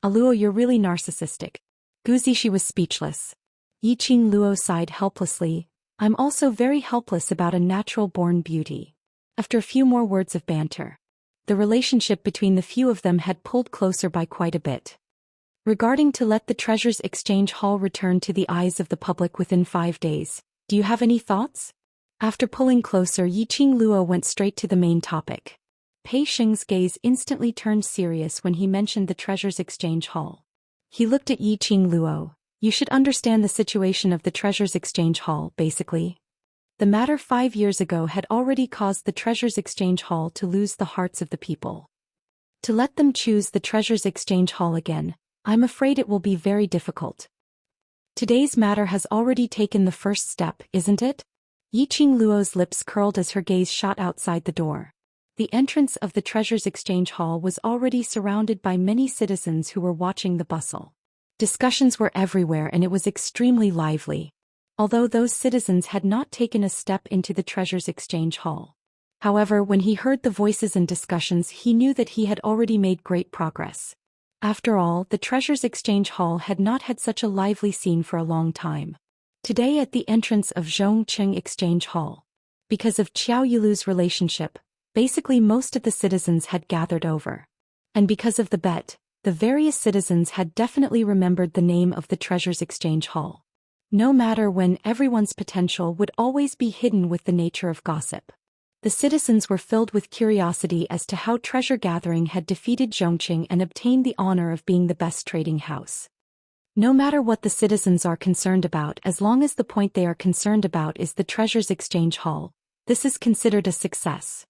Ah Luo, you're really narcissistic. Gu Zishi was speechless. Yiqing Luo sighed helplessly. I'm also very helpless about a natural-born beauty. After a few more words of banter, the relationship between the few of them had pulled closer by quite a bit. Regarding to let the Treasures Exchange Hall return to the eyes of the public within 5 days, do you have any thoughts? After pulling closer, Yiqing Luo went straight to the main topic. Pei Xing's gaze instantly turned serious when he mentioned the Treasures Exchange Hall. He looked at Yiqing Luo. You should understand the situation of the Treasures Exchange Hall, basically. The matter 5 years ago had already caused the Treasures Exchange Hall to lose the hearts of the people. To let them choose the Treasures Exchange Hall again, I'm afraid it will be very difficult. Today's matter has already taken the first step, isn't it? Yiqing Luo's lips curled as her gaze shot outside the door. The entrance of the Treasures Exchange Hall was already surrounded by many citizens who were watching the bustle. Discussions were everywhere and it was extremely lively. Although those citizens had not taken a step into the Treasures Exchange Hall. However, when he heard the voices and discussions, he knew that he had already made great progress. After all, the Treasures Exchange Hall had not had such a lively scene for a long time. Today at the entrance of Zhongqing Exchange Hall. Because of Qiao Yilu's relationship, basically most of the citizens had gathered over. And because of the bet, the various citizens had definitely remembered the name of the Treasures Exchange Hall. No matter when, everyone's potential would always be hidden with the nature of gossip. The citizens were filled with curiosity as to how Treasure Gathering had defeated Zhongqing and obtained the honor of being the best trading house. No matter what the citizens are concerned about, as long as the point they are concerned about is the Treasures Exchange Hall, this is considered a success.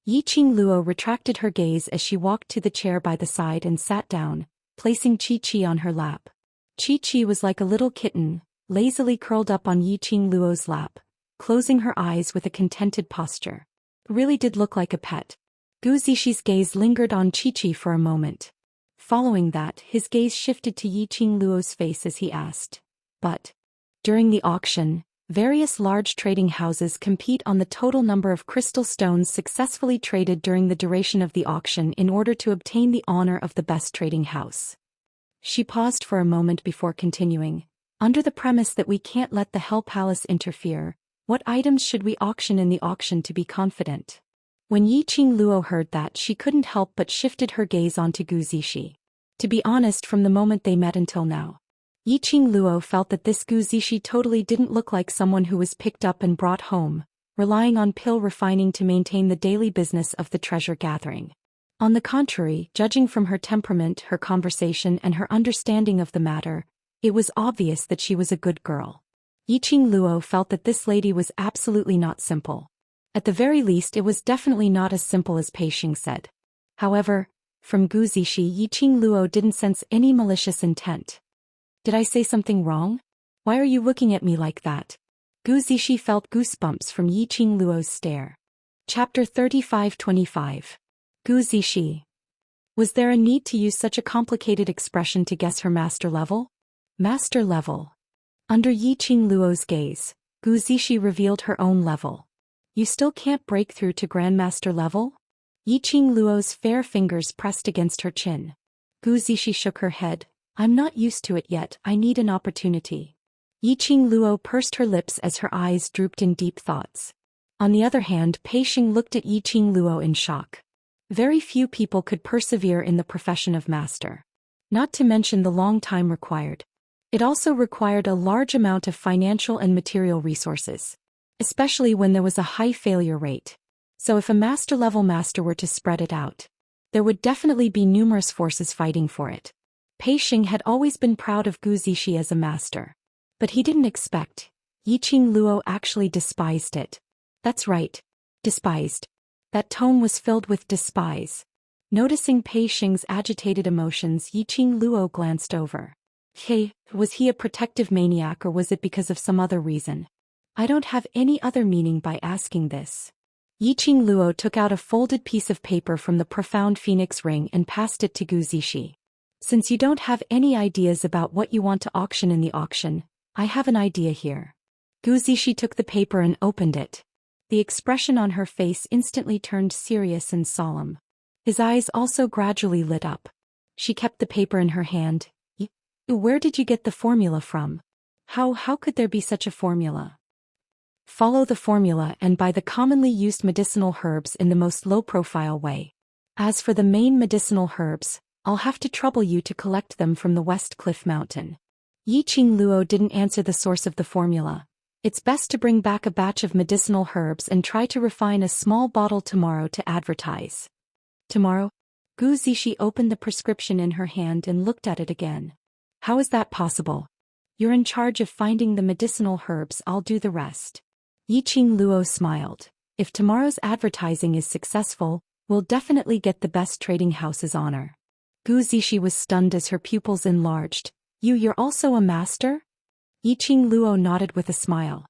Yiqing Luo retracted her gaze as she walked to the chair by the side and sat down, placing Chi-Chi on her lap. Chi-Chi was like a little kitten, lazily curled up on Yiqing Luo's lap, closing her eyes with a contented posture. Really did look like a pet. Gu Zishi's gaze lingered on Chi-Chi for a moment. Following that, his gaze shifted to Yiqing Luo's face as he asked. But, during the auction, various large trading houses compete on the total number of crystal stones successfully traded during the duration of the auction in order to obtain the honor of the best trading house. She paused for a moment before continuing. Under the premise that we can't let the Hell Palace interfere, what items should we auction in the auction to be confident? When Yiqing Luo heard that, she couldn't help but shifted her gaze onto Gu Zishi. To be honest, from the moment they met until now, Yiqing Luo felt that this Gu Zishi totally didn't look like someone who was picked up and brought home, relying on pill refining to maintain the daily business of the treasure gathering. On the contrary, judging from her temperament, her conversation and her understanding of the matter, it was obvious that she was a good girl. Yiqing Luo felt that this lady was absolutely not simple. At the very least, it was definitely not as simple as Pei Xing said. However, from Gu Zishi, Yiqing Luo didn't sense any malicious intent. Did I say something wrong? Why are you looking at me like that? Gu Zishi felt goosebumps from Yiqing Luo's stare. Chapter 35-25. Gu Zishi, Was there a need to use such a complicated expression to guess her master level? Master level. Under Yiqing Luo's gaze, Gu Zixi revealed her own level. You still can't break through to Grandmaster level? Yiqing Luo's fair fingers pressed against her chin. Gu Zixi shook her head. I'm not used to it yet, I need an opportunity. Yiqing Luo pursed her lips as her eyes drooped in deep thoughts. On the other hand, Peixing looked at Yiqing Luo in shock. Very few people could persevere in the profession of master. Not to mention the long time required. It also required a large amount of financial and material resources, especially when there was a high failure rate. So if a master-level master were to spread it out, there would definitely be numerous forces fighting for it. Peixing had always been proud of Gu Zixi as a master. But he didn't expect. Yiqing Luo actually despised it. That's right. Despised. That tone was filled with despise. Noticing Peixing's agitated emotions, Yiqing Luo glanced over. Hey, was he a protective maniac or was it because of some other reason? I don't have any other meaning by asking this. Yiqing Luo took out a folded piece of paper from the profound phoenix ring and passed it to Gu Zixi. Since you don't have any ideas about what you want to auction in the auction, I have an idea here. Gu Zixi took the paper and opened it. The expression on her face instantly turned serious and solemn. His eyes also gradually lit up. She kept the paper in her hand. Where did you get the formula from? How could there be such a formula? Follow the formula and buy the commonly used medicinal herbs in the most low-profile way. As for the main medicinal herbs, I'll have to trouble you to collect them from the West Cliff Mountain. Yiqing Luo didn't answer the source of the formula. It's best to bring back a batch of medicinal herbs and try to refine a small bottle tomorrow to advertise. Tomorrow? Gu Zixi opened the prescription in her hand and looked at it again. How is that possible? You're in charge of finding the medicinal herbs, I'll do the rest. Yiqing Luo smiled. If tomorrow's advertising is successful, we'll definitely get the best trading house's honor. Gu Zixi was stunned as her pupils enlarged. You're also a master? Yiqing Luo nodded with a smile.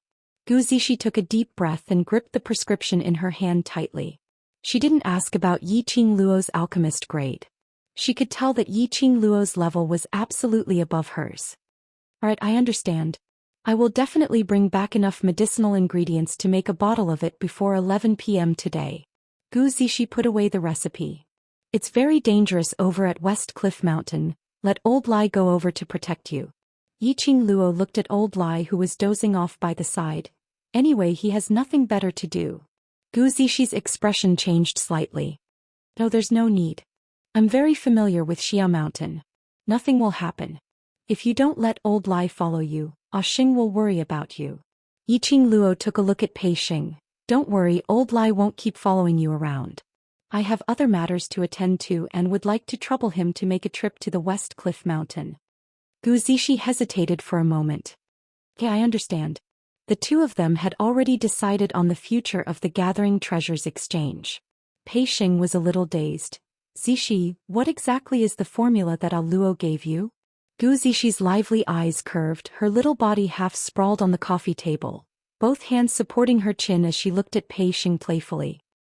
Gu Zixi took a deep breath and gripped the prescription in her hand tightly. She didn't ask about Yiqing Luo's alchemist grade. She could tell that Yiqing Luo's level was absolutely above hers. Alright, I understand. I will definitely bring back enough medicinal ingredients to make a bottle of it before 11 p.m. today. Gu Zixi put away the recipe. It's very dangerous over at West Cliff Mountain. Let Old Lai go over to protect you. Yiqing Luo looked at Old Lai who was dozing off by the side. Anyway, he has nothing better to do. Gu Zixi expression changed slightly. No, there's no need. I'm very familiar with Xia Mountain. Nothing will happen. If you don't let Old Lai follow you, Xing will worry about you. Yiqing Luo took a look at Peixing. Don't worry, Old Lai won't keep following you around. I have other matters to attend to and would like to trouble him to make a trip to the West Cliff Mountain. Gu Zixi hesitated for a moment. Okay, I understand. The two of them had already decided on the future of the Gathering Treasures exchange. Peixing was a little dazed. Zixi, what exactly is the formula that Luo gave you? Gu Zixi's lively eyes curved, her little body half sprawled on the coffee table, both hands supporting her chin as she looked at Peixing playfully.